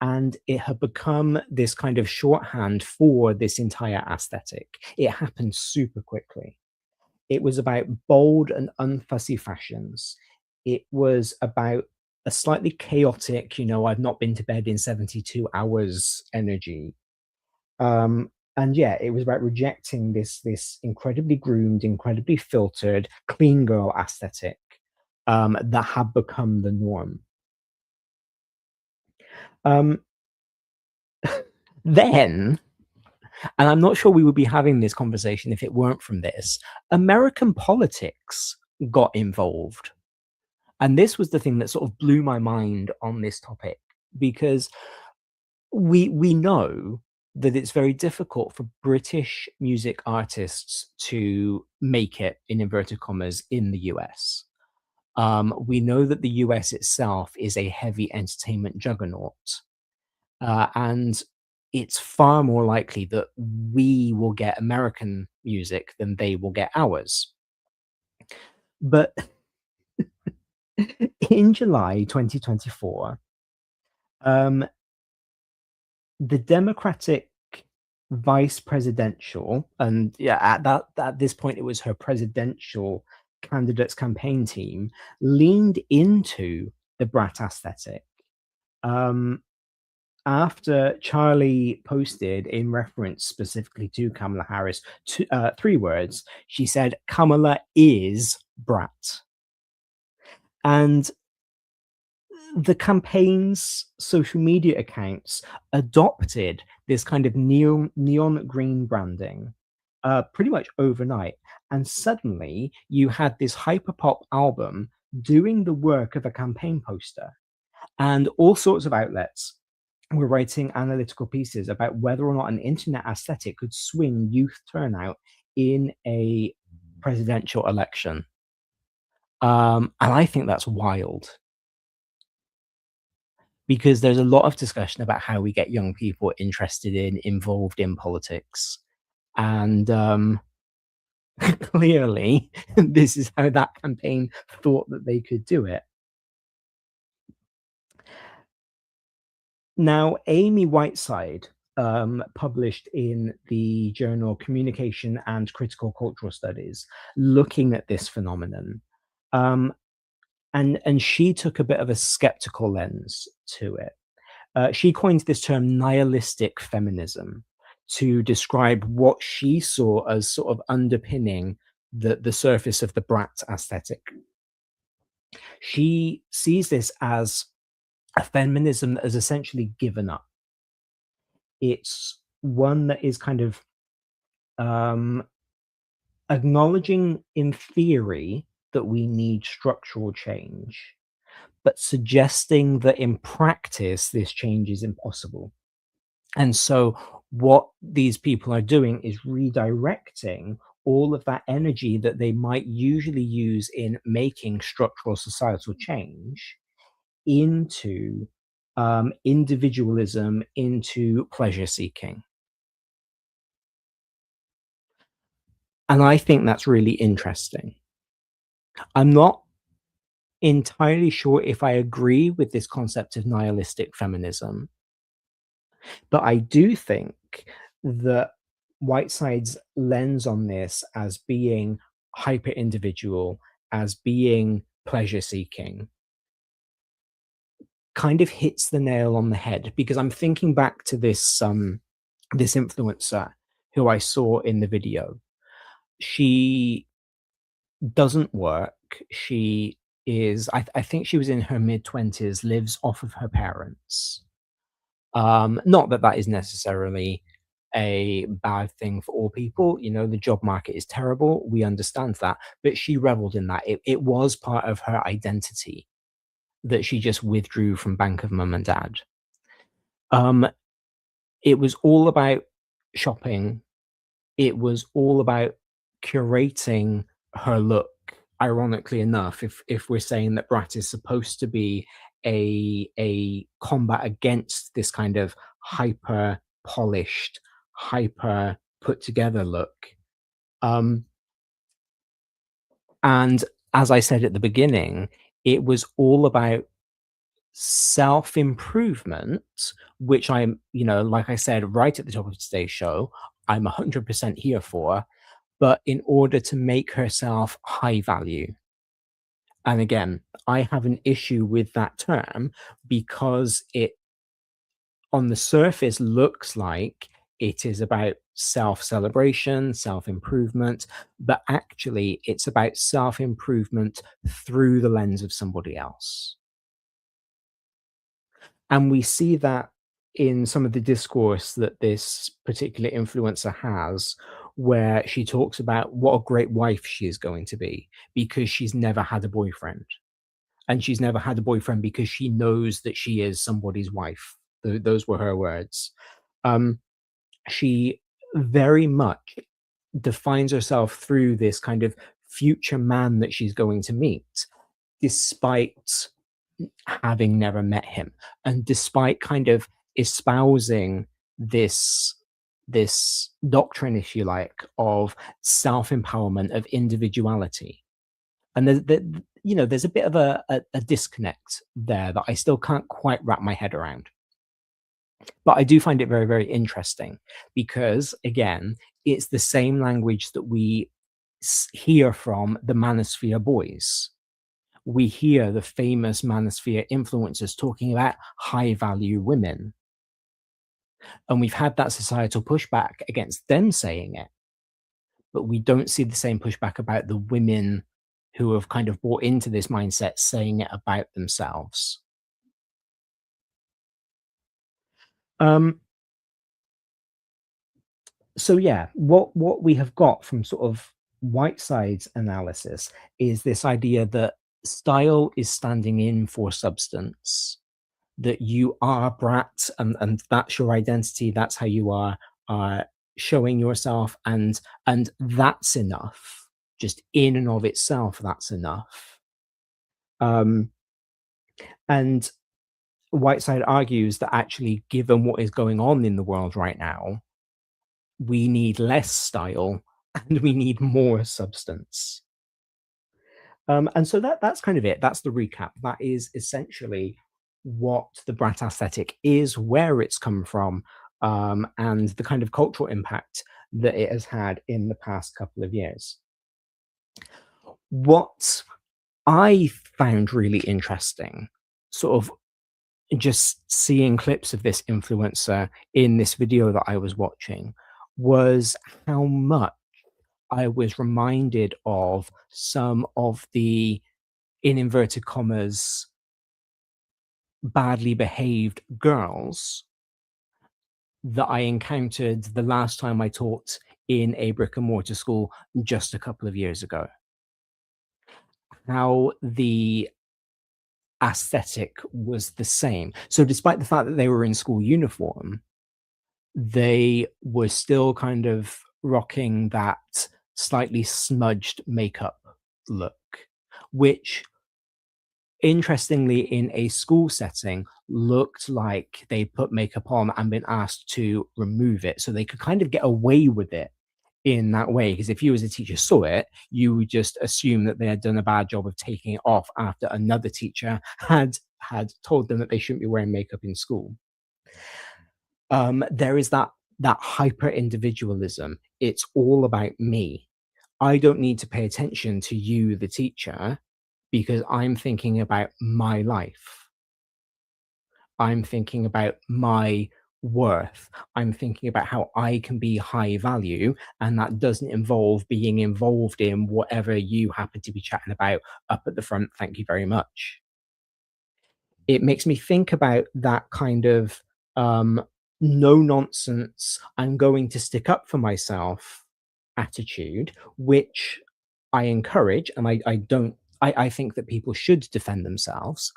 Speaker 2: and it had become this kind of shorthand for this entire aesthetic. It happened super quickly. It was about bold and unfussy fashions. It was about a slightly chaotic, I've not been to bed in 72 hours energy. And yeah, it was about rejecting this incredibly groomed, incredibly filtered, clean girl aesthetic that had become the norm. Then, and I'm not sure we would be having this conversation if it weren't from this, American politics got involved. And this was the thing that sort of blew my mind on this topic, because we know that it's very difficult for British music artists to make it, in inverted commas, in the US. We know that the US itself is a heavy entertainment juggernaut. And it's far more likely that we will get American music than they will get ours. But in July 2024, the Democratic vice presidential, and yeah, at this point it was her presidential candidate's campaign team, leaned into the Brat aesthetic. After Charlie posted, in reference specifically to Kamala Harris, 3 words, she said, "Kamala is Brat." And the campaign's social media accounts adopted this kind of neon green branding pretty much overnight. And suddenly you had this hyperpop album doing the work of a campaign poster. And all sorts of outlets were writing analytical pieces about whether or not an internet aesthetic could swing youth turnout in a presidential election. And I think that's wild, because there's a lot of discussion about how we get young people involved in politics. And clearly, this is how that campaign thought that they could do it. Now, Amy Whiteside published in the journal Communication and Critical Cultural Studies, looking at this phenomenon. And she took a bit of a skeptical lens to it. She coined this term nihilistic feminism to describe what she saw as sort of underpinning the surface of the Brat aesthetic. She sees this as a feminism that has essentially given up. It's one that is kind of acknowledging in theory that we need structural change, but suggesting that in practice this change is impossible. And so what these people are doing is redirecting all of that energy that they might usually use in making structural societal change into individualism, into pleasure seeking. And I think that's really interesting. I'm not entirely sure if I agree with this concept of nihilistic feminism, but I do think that Whiteside's lens on this as being hyper individual, as being pleasure seeking, kind of hits the nail on the head, because I'm thinking back to this this influencer who I saw in the video. She doesn't work. She is, I think she was in her mid-20s, lives off of her parents. Not that that is necessarily a bad thing for all people. You know, the job market is terrible. We understand that. But she reveled in that. It was part of her identity that she just withdrew from Bank of Mum and Dad. It was all about shopping. It was all about curating her look. Ironically enough, if we're saying that Brat is supposed to be a combat against this kind of hyper polished, hyper put together look. And as I said at the beginning, it was all about self-improvement, which I'm, you know, like I said right at the top of today's show, I'm 100% here for, but in order to make herself high value. And again, I have an issue with that term because it, on the surface, looks like it is about self-celebration, self-improvement, but actually it's about self-improvement through the lens of somebody else. And we see that in some of the discourse that this particular influencer has, where she talks about what a great wife she is going to be because she's never had a boyfriend. And she's never had a boyfriend because she knows that she is somebody's wife. Those were her words. She very much defines herself through this kind of future man that she's going to meet, despite having never met him, and despite kind of espousing this doctrine, if you like, of self-empowerment, of individuality. And there's a bit of a disconnect there that I still can't quite wrap my head around. But I do find it very, very interesting because, again, it's the same language that we hear from the Manosphere boys. We hear the famous Manosphere influencers talking about high value women. And we've had that societal pushback against them saying it. But we don't see the same pushback about the women who have kind of bought into this mindset saying it about themselves. So yeah, what we have got from sort of Whiteside's analysis is this idea that style is standing in for substance, that you are Brat and that's your identity, that's how you are showing yourself, and that's enough. Just in and of itself, that's enough. And Whiteside argues that actually, given what is going on in the world right now, we need less style and we need more substance. And so that's kind of it. That's the recap. That is essentially what the Brat aesthetic is, where it's come from, and the kind of cultural impact that it has had in the past couple of years. What I found really interesting, sort of just seeing clips of this influencer in this video that I was watching, was how much I was reminded of some of the, in inverted commas, badly behaved girls that I encountered the last time I taught in a brick and mortar school just a couple of years ago. How the aesthetic was the same. So despite the fact that they were in school uniform, they were still kind of rocking that slightly smudged makeup look, which interestingly in a school setting looked like they put makeup on and been asked to remove it, so they could kind of get away with it in that way, because if you as a teacher saw it, you would just assume that they had done a bad job of taking it off after another teacher had told them that they shouldn't be wearing makeup in school. There is that that hyper individualism. It's all about me. I don't need to pay attention to you, the teacher, because I'm thinking about my life. I'm thinking about my worth. I'm thinking about how I can be high value, and that doesn't involve being involved in whatever you happen to be chatting about up at the front. Thank you very much. It makes me think about that kind of no nonsense, I'm going to stick up for myself attitude, which I encourage, and I don't. I think that people should defend themselves,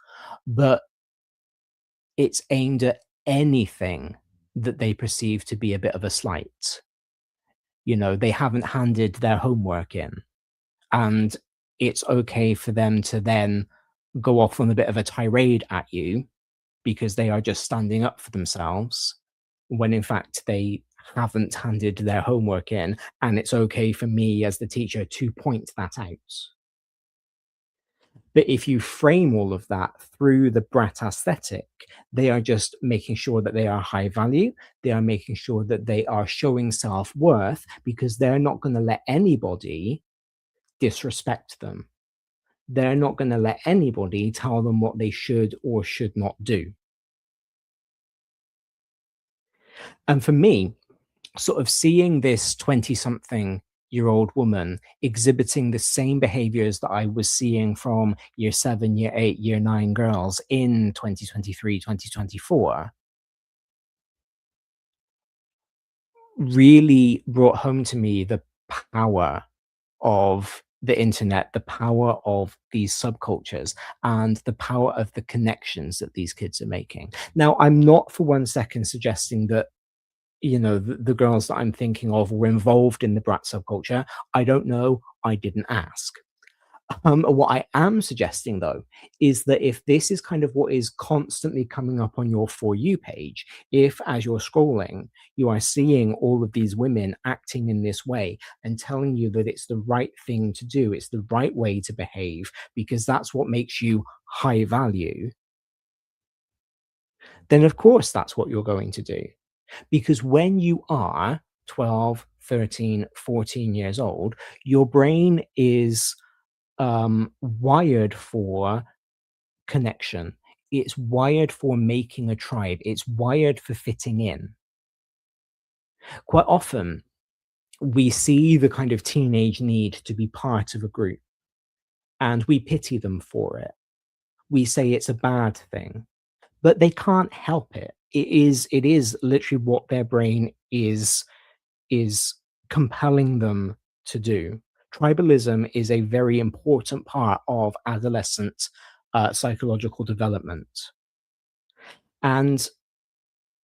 Speaker 2: but it's aimed at anything that they perceive to be a bit of a slight. You know, they haven't handed their homework in, and it's okay for them to then go off on a bit of a tirade at you because they are just standing up for themselves, when in fact they haven't handed their homework in, and it's okay for me as the teacher to point that out. But if you frame all of that through the Brat aesthetic, they are just making sure that they are high value. They are making sure that they are showing self-worth, because they're not going to let anybody disrespect them. They're not going to let anybody tell them what they should or should not do. And for me, sort of seeing this 20-something-year-old woman exhibiting the same behaviors that I was seeing from year 7, year 8, year 9 girls in 2023, 2024, really brought home to me the power of the internet, the power of these subcultures, and the power of the connections that these kids are making. Now, I'm not for one second suggesting that, you know, the girls that I'm thinking of were involved in the Brat subculture. I don't know. I didn't ask. What I am suggesting, though, is that if this is kind of what is constantly coming up on your For You page, if as you're scrolling, you are seeing all of these women acting in this way and telling you that it's the right thing to do, it's the right way to behave, because that's what makes you high value, then of course that's what you're going to do. Because when you are 12, 13, 14 years old, your brain is wired for connection. It's wired for making a tribe. It's wired for fitting in. Quite often, we see the kind of teenage need to be part of a group, and we pity them for it. We say it's a bad thing, but they can't help it. It is literally what their brain is compelling them to do. Tribalism is a very important part of adolescent psychological development. And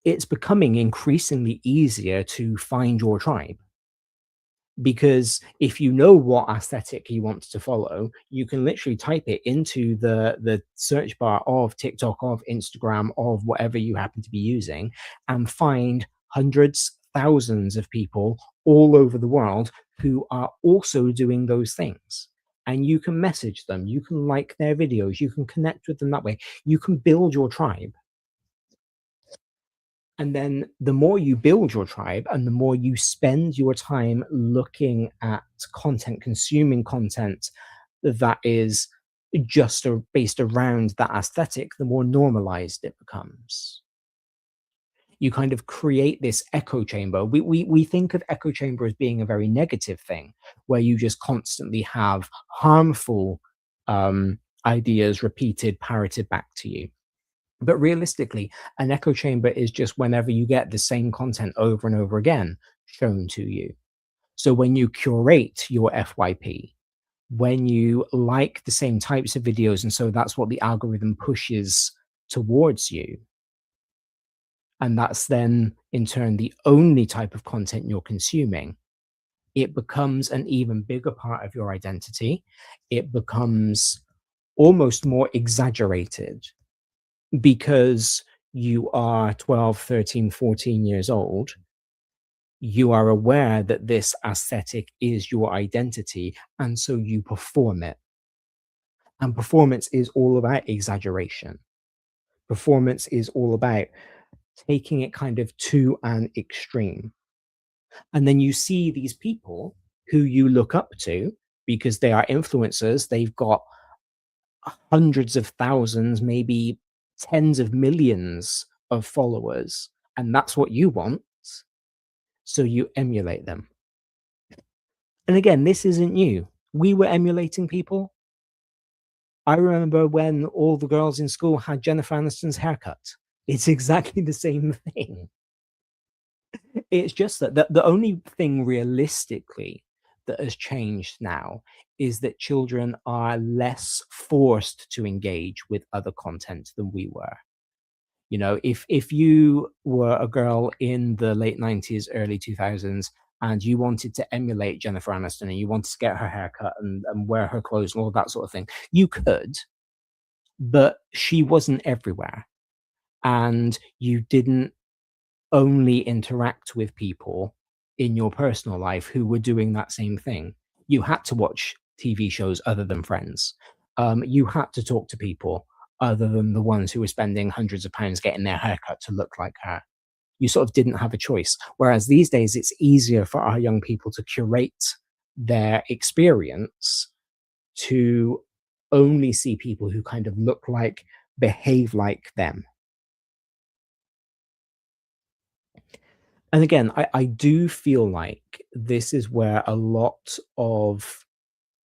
Speaker 2: it's becoming increasingly easier to find your tribe. Because if you know what aesthetic you want to follow, you can literally type it into the search bar of TikTok, of Instagram, of whatever you happen to be using, and find hundreds, thousands of people all over the world who are also doing those things. And you can message them, you can like their videos, you can connect with them that way. You can build your tribe. And then the more you build your tribe and the more you spend your time looking at content, consuming content that is just based around that aesthetic, the more normalized it becomes. You kind of create this echo chamber. We think of echo chamber as being a very negative thing, where you just constantly have harmful ideas repeated, parroted back to you. But realistically, an echo chamber is just whenever you get the same content over and over again shown to you. So when you curate your FYP, when you like the same types of videos, and so that's what the algorithm pushes towards you, and that's then in turn the only type of content you're consuming, it becomes an even bigger part of your identity. It becomes almost more exaggerated, because you are 12, 13, 14 years old. You are aware that this aesthetic is your identity, and so you perform it. And performance is all about exaggeration. Performance is all about taking it kind of to an extreme. And then you see these people who you look up to because they are influencers, they've got hundreds of thousands, maybe tens of millions of followers, and that's what you want. So you emulate them. And again, this isn't new. We were emulating people. I remember when all the girls in school had Jennifer Aniston's haircut. It's exactly the same thing. It's just that the only thing realistically that has changed now is that children are less forced to engage with other content than we were. You know, if you were a girl in the late 90s, early 2000s, and you wanted to emulate Jennifer Aniston and you wanted to get her haircut and wear her clothes and all that sort of thing, you could, but she wasn't everywhere. And you didn't only interact with people in your personal life who were doing that same thing. You had to watch TV shows other than Friends. You had to talk to people other than the ones who were spending hundreds of pounds getting their haircut to look like her. You sort of didn't have a choice. Whereas these days, it's easier for our young people to curate their experience to only see people who kind of look like, behave like them. And again, I do feel like this is where a lot of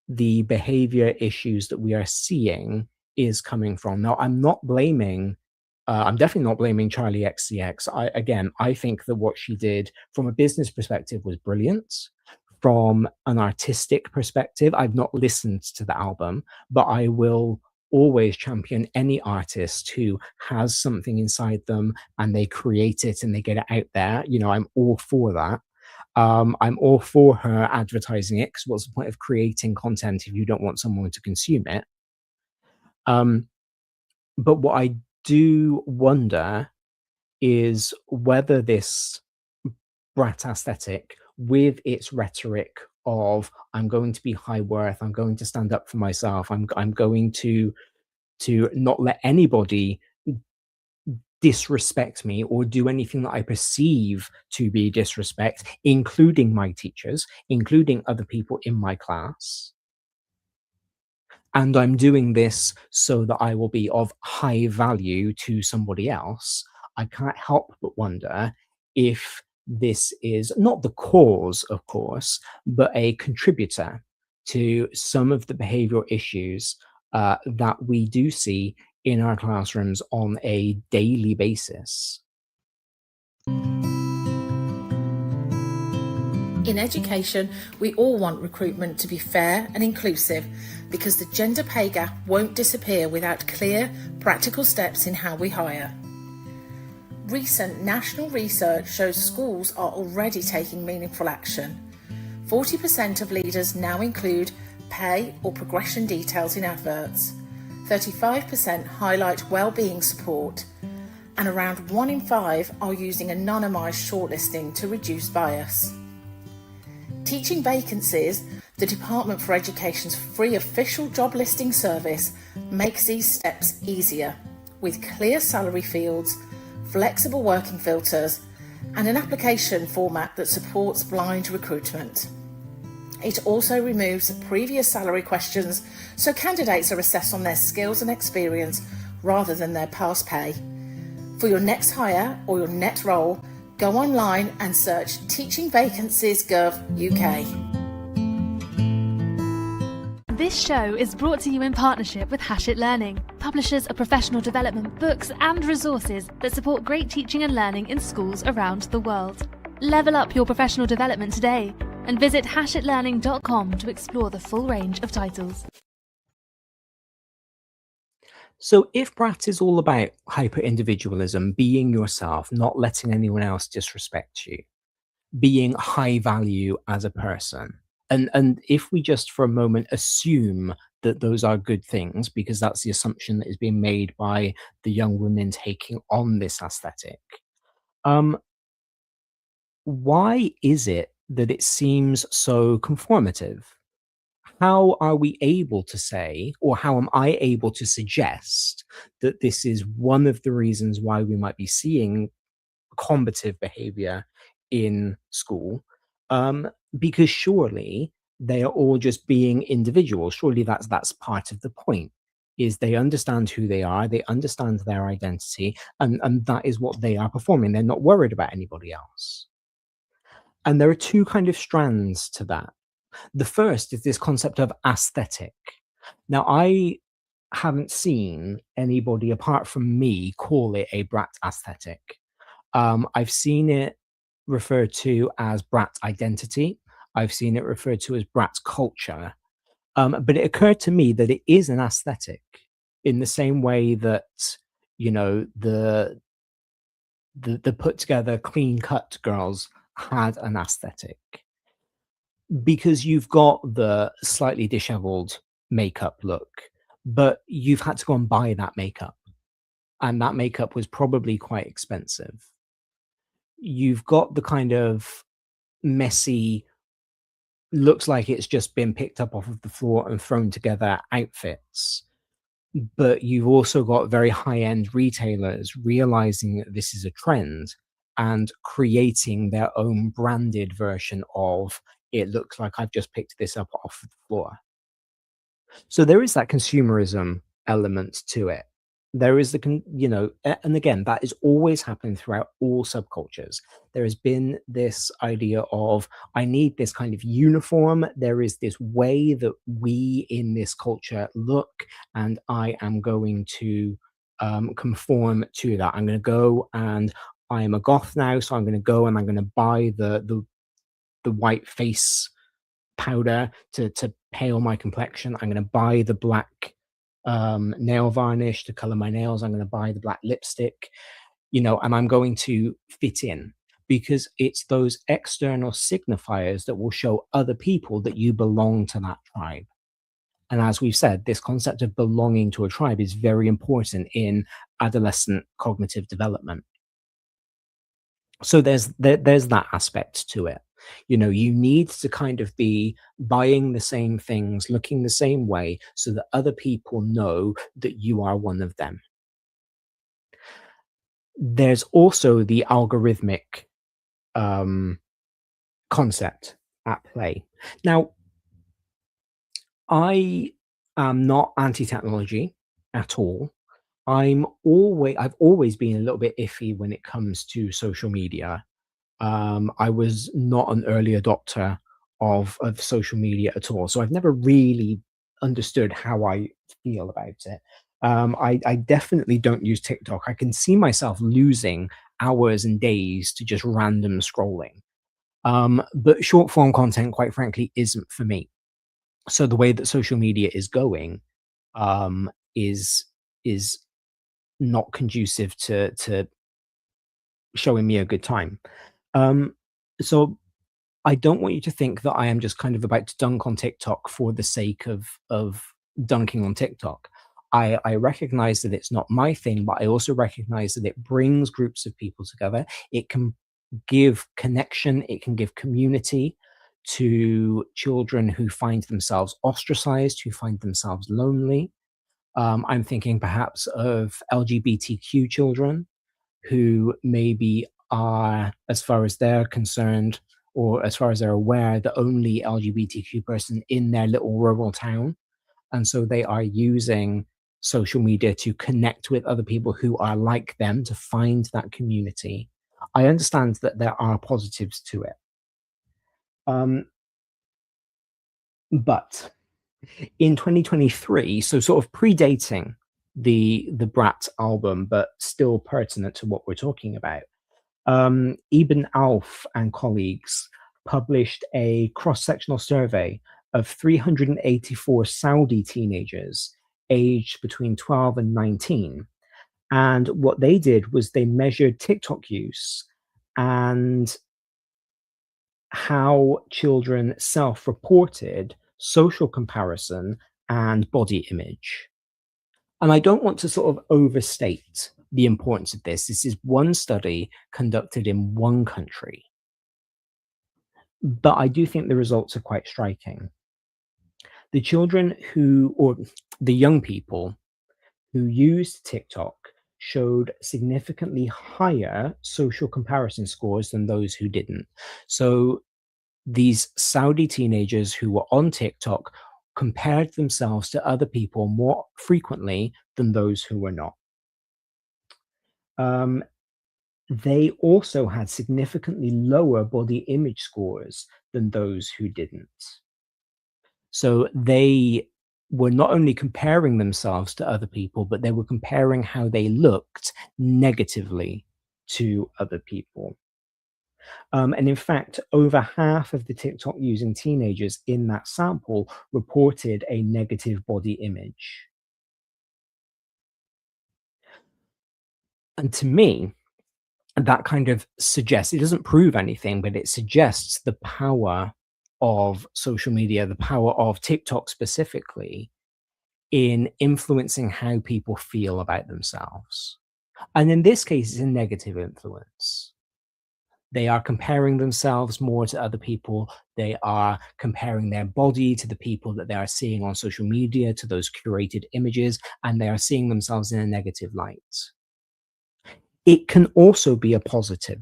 Speaker 2: the behavior issues that we are seeing is coming from. Now, I'm definitely not blaming Charlie XCX. I think that what she did from a business perspective was brilliant. From an artistic perspective, I've not listened to the album, but I will always champion any artist who has something inside them and they create it and they get it out there. You know, I'm all for that. I'm all for her advertising it, because what's the point of creating content if you don't want someone to consume it? But what I do wonder is whether this Brat aesthetic, with its rhetoric of I'm going to be high worth, I'm going to stand up for myself, I'm going to not let anybody disrespect me or do anything that I perceive to be disrespect, including my teachers, including other people in my class. And I'm doing this so that I will be of high value to somebody else. I can't help but wonder if this is not the cause, of course, but a contributor to some of the behavioral issues that we do see in our classrooms on a daily basis.
Speaker 3: In education, we all want recruitment to be fair and inclusive, because the gender pay gap won't disappear without clear, practical steps in how we hire. Recent national research shows schools are already taking meaningful action. 40% of leaders now include pay or progression details in adverts. 35% highlight well-being support, and around 1 in 5 are using anonymised shortlisting to reduce bias. Teaching vacancies, the Department for Education's free official job listing service, makes these steps easier, with clear salary fields, flexible working filters, and an application format that supports blind recruitment. It also removes previous salary questions, so candidates are assessed on their skills and experience rather than their past pay. For your next hire or your next role, go online and search Teaching Vacancies Gov UK.
Speaker 4: This show is brought to you in partnership with Hachette Learning, publishers of professional development books and resources that support great teaching and learning in schools around the world. Level up your professional development today and visit hachetlearning.com to explore the full range of titles.
Speaker 2: So if Brat is all about hyper-individualism, being yourself, not letting anyone else disrespect you, being high value as a person, and if we just for a moment assume that those are good things, because that's the assumption that is being made by the young women taking on this aesthetic, why is it that it seems so conformative? How are we able to say, or how am I able to suggest that this is one of the reasons why we might be seeing combative behavior in school, because surely they are all just being individuals. Surely that's part of the point, is they understand who they are, they understand their identity, and that is what they are performing. They're not worried about anybody else. And there are two kind of strands to that. The first is this concept of aesthetic. Now, I haven't seen anybody apart from me call it a Brat aesthetic. I've seen it referred to as Brat identity. I've seen it referred to as Brat culture. But it occurred to me that it is an aesthetic in the same way that, you know, the put together clean cut girls had an aesthetic, because you've got the slightly disheveled makeup look, but you've had to go and buy that makeup, and that makeup was probably quite expensive. You've got the kind of messy, looks like it's just been picked up off of the floor and thrown together outfits, but you've also got very high-end retailers realizing that this is a trend and creating their own branded version of, it looks like I've just picked this up off the floor. So there is that consumerism element to it. There is and again, that is always happened throughout all subcultures. There has been this idea of, I need this kind of uniform. There is this way that we in this culture look, and I am going to conform to that. I'm going to go, and I am a goth now, so I'm going to go and I'm going to buy the white face powder to pale my complexion. I'm going to buy the black nail varnish to color my nails. I'm going to buy the black lipstick, and I'm going to fit in, because it's those external signifiers that will show other people that you belong to that tribe. And as we've said, this concept of belonging to a tribe is very important in adolescent cognitive development. So there's that aspect to it. You need to kind of be buying the same things, looking the same way, so that other people know that you are one of them. There's also the algorithmic concept at play. Now, I am not anti-technology at all. I've always been a little bit iffy when it comes to social media. I was not an early adopter of social media at all, so I've never really understood how I feel about it. I definitely don't use TikTok. I can see myself losing hours and days to just random scrolling. But short form content, quite frankly, isn't for me. So the way that social media is going is not conducive to showing me a good time. So I don't want you to think that I am just kind of about to dunk on TikTok for the sake of dunking on TikTok. I recognize that it's not my thing, but I also recognize that it brings groups of people together. It can give connection, it can give community to children who find themselves ostracized, who find themselves lonely. I'm thinking perhaps of LGBTQ children who maybe are, as far as they're concerned, or as far as they're aware, the only LGBTQ person in their little rural town. And so they are using social media to connect with other people who are like them, to find that community. I understand that there are positives to it. But in 2023, so sort of predating the Brat album, but still pertinent to what we're talking about, Ibn Auf and colleagues published a cross-sectional survey of 384 Saudi teenagers aged between 12 and 19. And what they did was they measured TikTok use and how children self-reported social comparison and body image. And I don't want to sort of overstate the importance of this. This is one study conducted in one country. But I do think the results are quite striking. The young people who used TikTok showed significantly higher social comparison scores than those who didn't. So these Saudi teenagers who were on TikTok compared themselves to other people more frequently than those who were not. They also had significantly lower body image scores than those who didn't. So they were not only comparing themselves to other people, but they were comparing how they looked negatively to other people. And in fact, over half of the TikTok using teenagers in that sample reported a negative body image. And to me, that kind of suggests, it doesn't prove anything, but it suggests the power of social media, the power of TikTok specifically, in influencing how people feel about themselves. And in this case, it's a negative influence. They are comparing themselves more to other people. They are comparing their body to the people that they are seeing on social media, to those curated images, and they are seeing themselves in a negative light. It can also be a positive,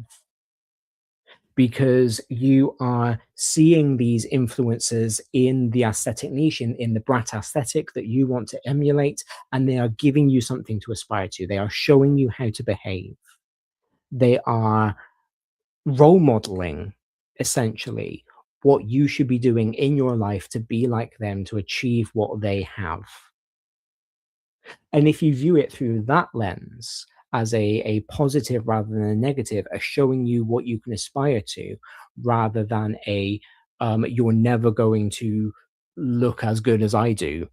Speaker 2: because you are seeing these influences in the aesthetic niche, in the Brat aesthetic that you want to emulate, and they are giving you something to aspire to. They are showing you how to behave. They are role modeling, essentially, what you should be doing in your life to be like them, to achieve what they have. And if you view it through that lens, as a positive rather than a negative, as showing you what you can aspire to, rather than a you're never going to look as good as I do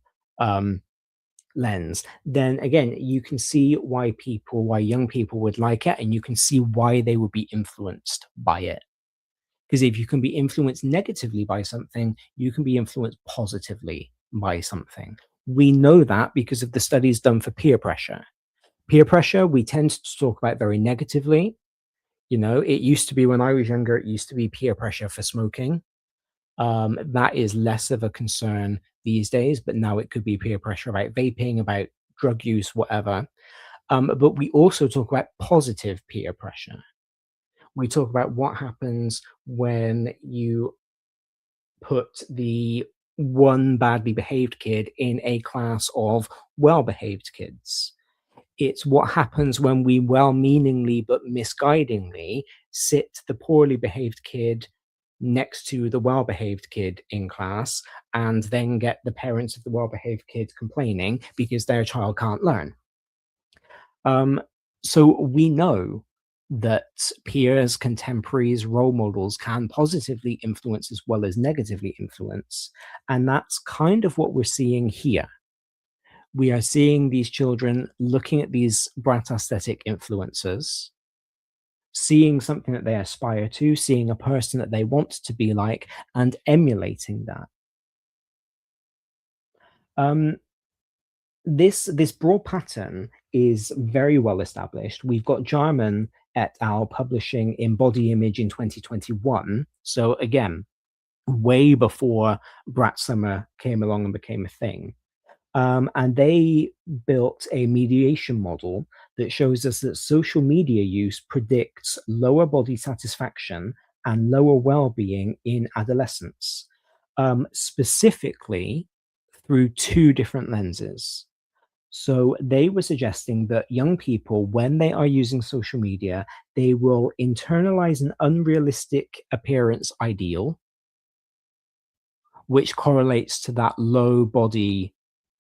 Speaker 2: lens, then again, you can see why young people would like it, and you can see why they would be influenced by it. Because if you can be influenced negatively by something, you can be influenced positively by something. We know that because of the studies done for peer pressure. Peer pressure, we tend to talk about very negatively. You know, it used to be, when I was younger, it used to be peer pressure for smoking. That is less of a concern these days, but now it could be peer pressure about vaping, about drug use, whatever. But we also talk about positive peer pressure. We talk about what happens when you put the one badly behaved kid in a class of well-behaved kids. It's what happens when we well-meaningly but misguidingly sit the poorly behaved kid next to the well-behaved kid in class, and then get the parents of the well-behaved kid complaining because their child can't learn. So we know that peers, contemporaries, role models can positively influence as well as negatively influence. And that's kind of what we're seeing here. We are seeing these children looking at these Brat aesthetic influencers, seeing something that they aspire to, seeing a person that they want to be like, and emulating that. This broad pattern is very well established. We've got Jarman et al. Publishing in Body Image in 2021. So again, way before Brat Summer came along and became a thing. And they built a mediation model that shows us that social media use predicts lower body satisfaction and lower well-being in adolescence, specifically through two different lenses. So they were suggesting that young people, when they are using social media, they will internalize an unrealistic appearance ideal, which correlates to that low body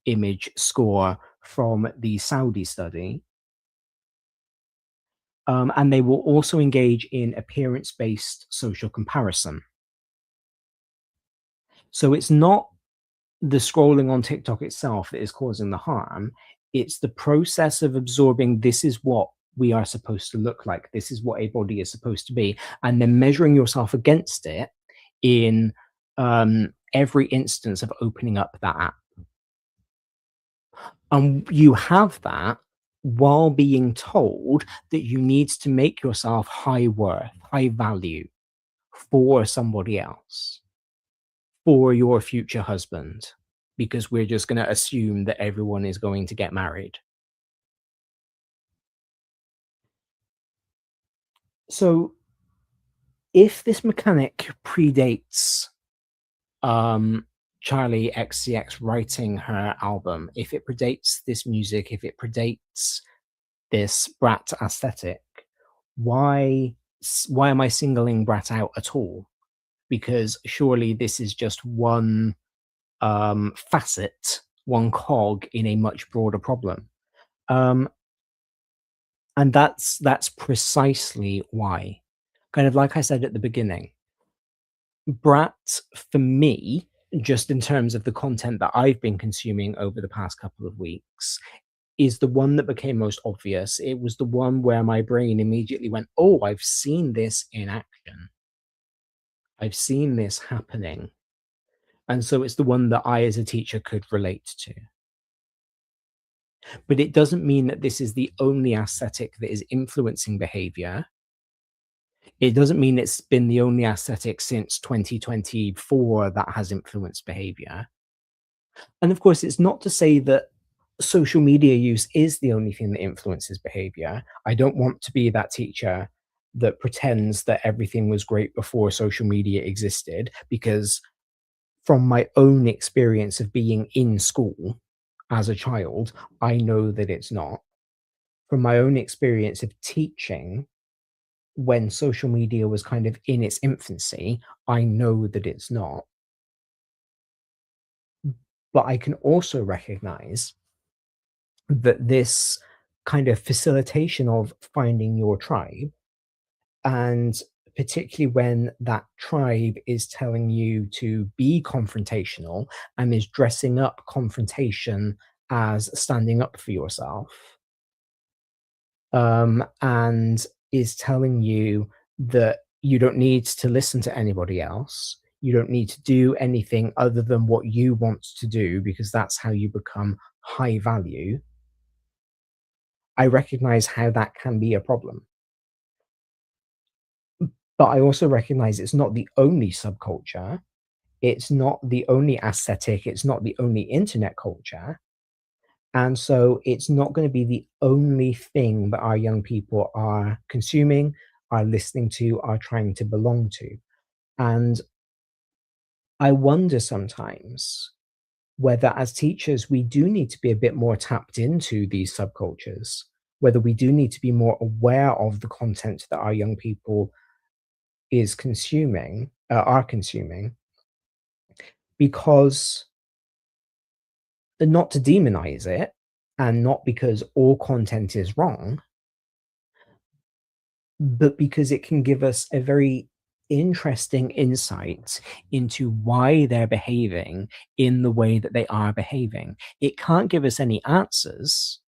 Speaker 2: image score from the Saudi study. And they will also engage in appearance-based social comparison. So it's not the scrolling on TikTok itself that is causing the harm. It's the process of absorbing, this is what we are supposed to look like, this is what a body is supposed to be, and then measuring yourself against it in every instance of opening up that app. And you have that while being told that you need to make yourself high worth, high value for somebody else, for your future husband, because we're just going to assume that everyone is going to get married. So if this mechanic predates Charlie XCX writing her album, if it predates this music, if it predates this Brat aesthetic, why am I singling Brat out at all? Because surely this is just one facet, one cog in a much broader problem. And that's precisely why. Kind of like I said at the beginning, Brat, for me, just in terms of the content that I've been consuming over the past couple of weeks, is the one that became most obvious. It was the one where my brain immediately went, oh, I've seen this in action. I've seen this happening. And so it's the one that I, as a teacher, could relate to. But it doesn't mean that this is the only aesthetic that is influencing behavior. It doesn't mean it's been the only aesthetic since 2024 that has influenced behavior. And of course, it's not to say that social media use is the only thing that influences behavior. I don't want to be that teacher that pretends that everything was great before social media existed, because from my own experience of being in school as a child, I know that it's not. From my own experience of teaching, when social media was kind of in its infancy, I know that it's not. But I can also recognize that this kind of facilitation of finding your tribe, and particularly when that tribe is telling you to be confrontational and is dressing up confrontation as standing up for yourself, and is telling you that you don't need to listen to anybody else, you don't need to do anything other than what you want to do because that's how you become high value, I recognize how that can be a problem. But I also recognize it's not the only subculture, it's not the only aesthetic, it's not the only internet culture. And so it's not going to be the only thing that our young people are consuming, are listening to, are trying to belong to. And I wonder sometimes whether, as teachers, we do need to be a bit more tapped into these subcultures, whether we do need to be more aware of the content that our young people are consuming, because not to demonize it, and not because all content is wrong, but because it can give us a very interesting insight into why they're behaving in the way that they are behaving. It can't give us any answers.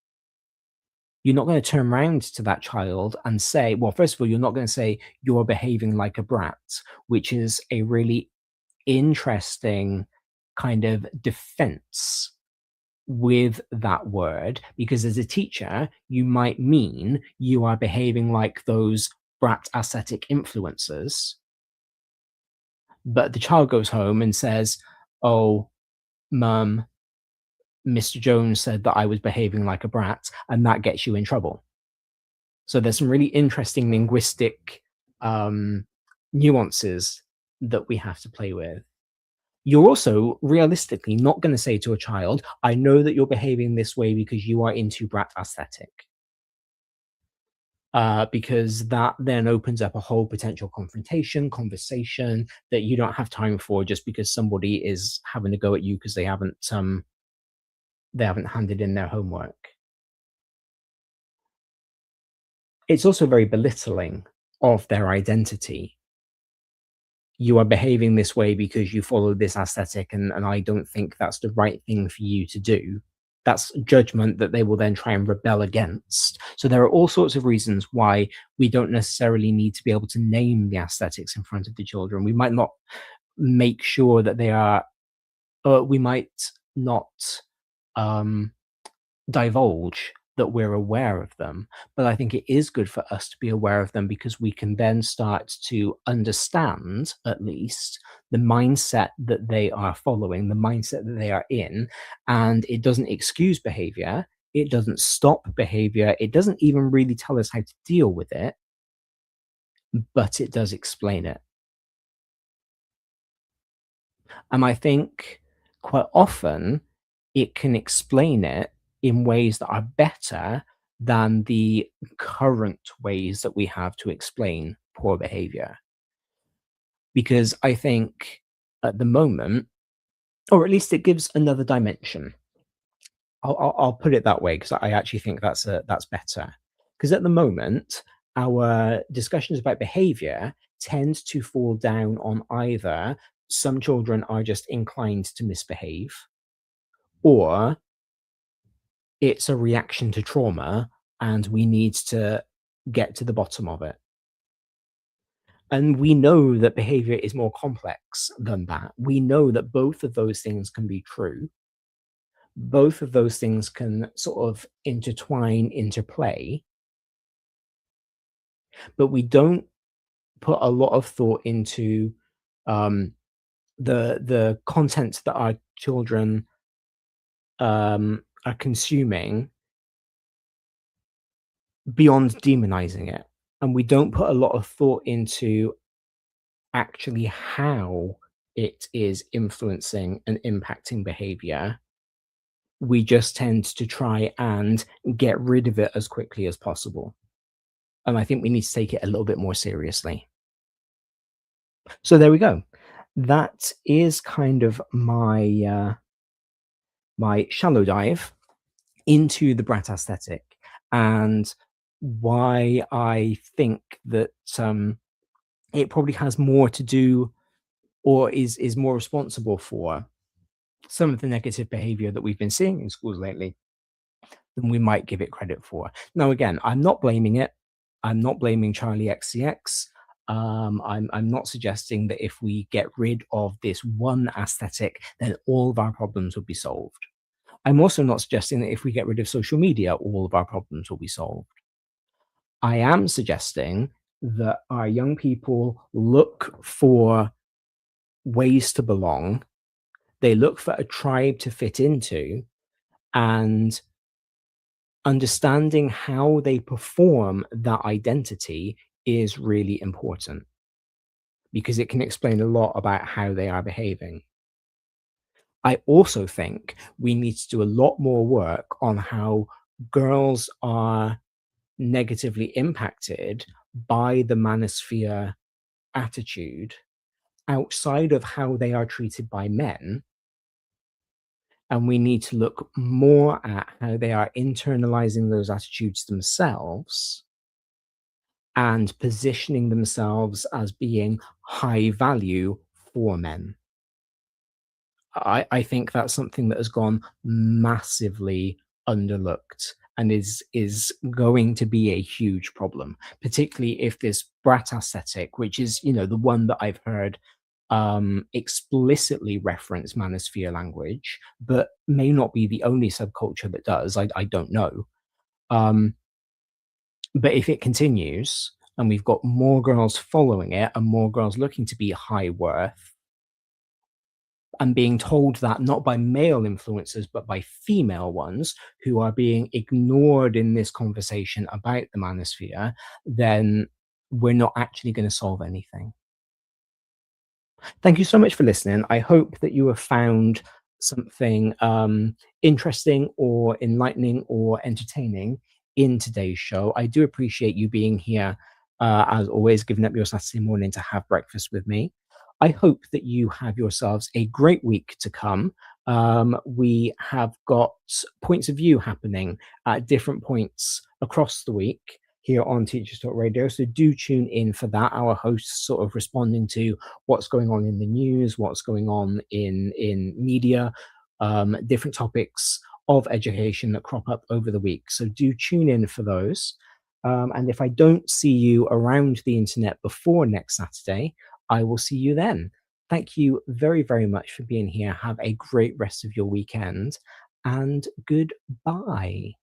Speaker 2: You're not going to turn around to that child and say, well, first of all, you're not going to say you're behaving like a brat, which is a really interesting kind of defense with that word, because as a teacher, you might mean you are behaving like those brat ascetic influencers. But the child goes home and says, oh, mum, Mr. Jones said that I was behaving like a brat, and that gets you in trouble. So there's some really interesting linguistic nuances that we have to play with. You're also realistically not going to say to a child, I know that you're behaving this way because you are into brat aesthetic. Because that then opens up a whole potential conversation that you don't have time for just because somebody is having to go at you because they haven't handed in their homework. It's also very belittling of their identity. You are behaving this way because you follow this aesthetic, and I don't think that's the right thing for you to do. That's judgment that they will then try and rebel against. So there are all sorts of reasons why we don't necessarily need to be able to name the aesthetics in front of the children. We might not make sure that they are, we might not divulge that we're aware of them, but I think it is good for us to be aware of them, because we can then start to understand at least the mindset that they are following, the mindset that they are in. And it doesn't excuse behavior, it doesn't stop behavior, it doesn't even really tell us how to deal with it, but it does explain it. And I think quite often it can explain it in ways that are better than the current ways that we have to explain poor behavior. Because I think at the moment, or at least it gives another dimension. I'll put it that way, because I actually think that's better. Because at the moment, our discussions about behavior tend to fall down on either some children are just inclined to misbehave, or it's a reaction to trauma and we need to get to the bottom of it. And we know that behavior is more complex than that. We know that both of those things can be true. Both of those things can sort of intertwine, interplay, but we don't put a lot of thought into the content that our children are consuming beyond demonizing it. And we don't put a lot of thought into actually how it is influencing and impacting behavior. We just tend to try and get rid of it as quickly as possible. And I think we need to take it a little bit more seriously. So there we go. That is kind of my my shallow dive into the Brat aesthetic and why I think that it probably has more to do, or is more responsible for, some of the negative behavior that we've been seeing in schools lately than we might give it credit for. Now, again, I'm not blaming it. I'm not blaming Charlie XCX. I'm not suggesting that if we get rid of this one aesthetic, then all of our problems will be solved. I'm also not suggesting that if we get rid of social media, all of our problems will be solved. I am suggesting that our young people look for ways to belong. They look for a tribe to fit into, and understanding how they perform that identity is really important, because it can explain a lot about how they are behaving. I also think we need to do a lot more work on how girls are negatively impacted by the manosphere attitude outside of how they are treated by men. And we need to look more at how they are internalizing those attitudes themselves and positioning themselves as being high value for men. I think that's something that has gone massively underlooked and is going to be a huge problem, particularly if this Brat aesthetic, which is, you know, the one that I've heard explicitly reference manosphere language, but may not be the only subculture that does. I don't know. But if it continues and we've got more girls following it and more girls looking to be high worth and being told that not by male influencers, but by female ones who are being ignored in this conversation about the manosphere, then we're not actually going to solve anything. Thank you so much for listening. I hope that you have found something interesting or enlightening or entertaining in today's show. I do appreciate you being here, as always, giving up your Saturday morning to have breakfast with me. I hope that you have yourselves a great week to come. We have got points of view happening at different points across the week here on Teachers Talk Radio. So do tune in for that. Our hosts sort of responding to what's going on in the news, what's going on in media, different topics of education that crop up over the week. So do tune in for those. And if I don't see you around the internet before next Saturday, I will see you then. Thank you very, very much for being here. Have a great rest of your weekend, and goodbye.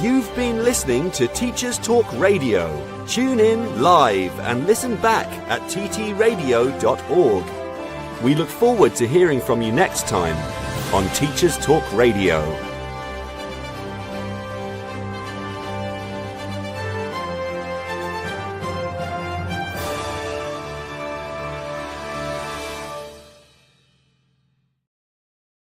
Speaker 5: You've been listening to Teachers Talk Radio. Tune in live and listen back at ttradio.org. We look forward to hearing from you next time on Teachers Talk Radio.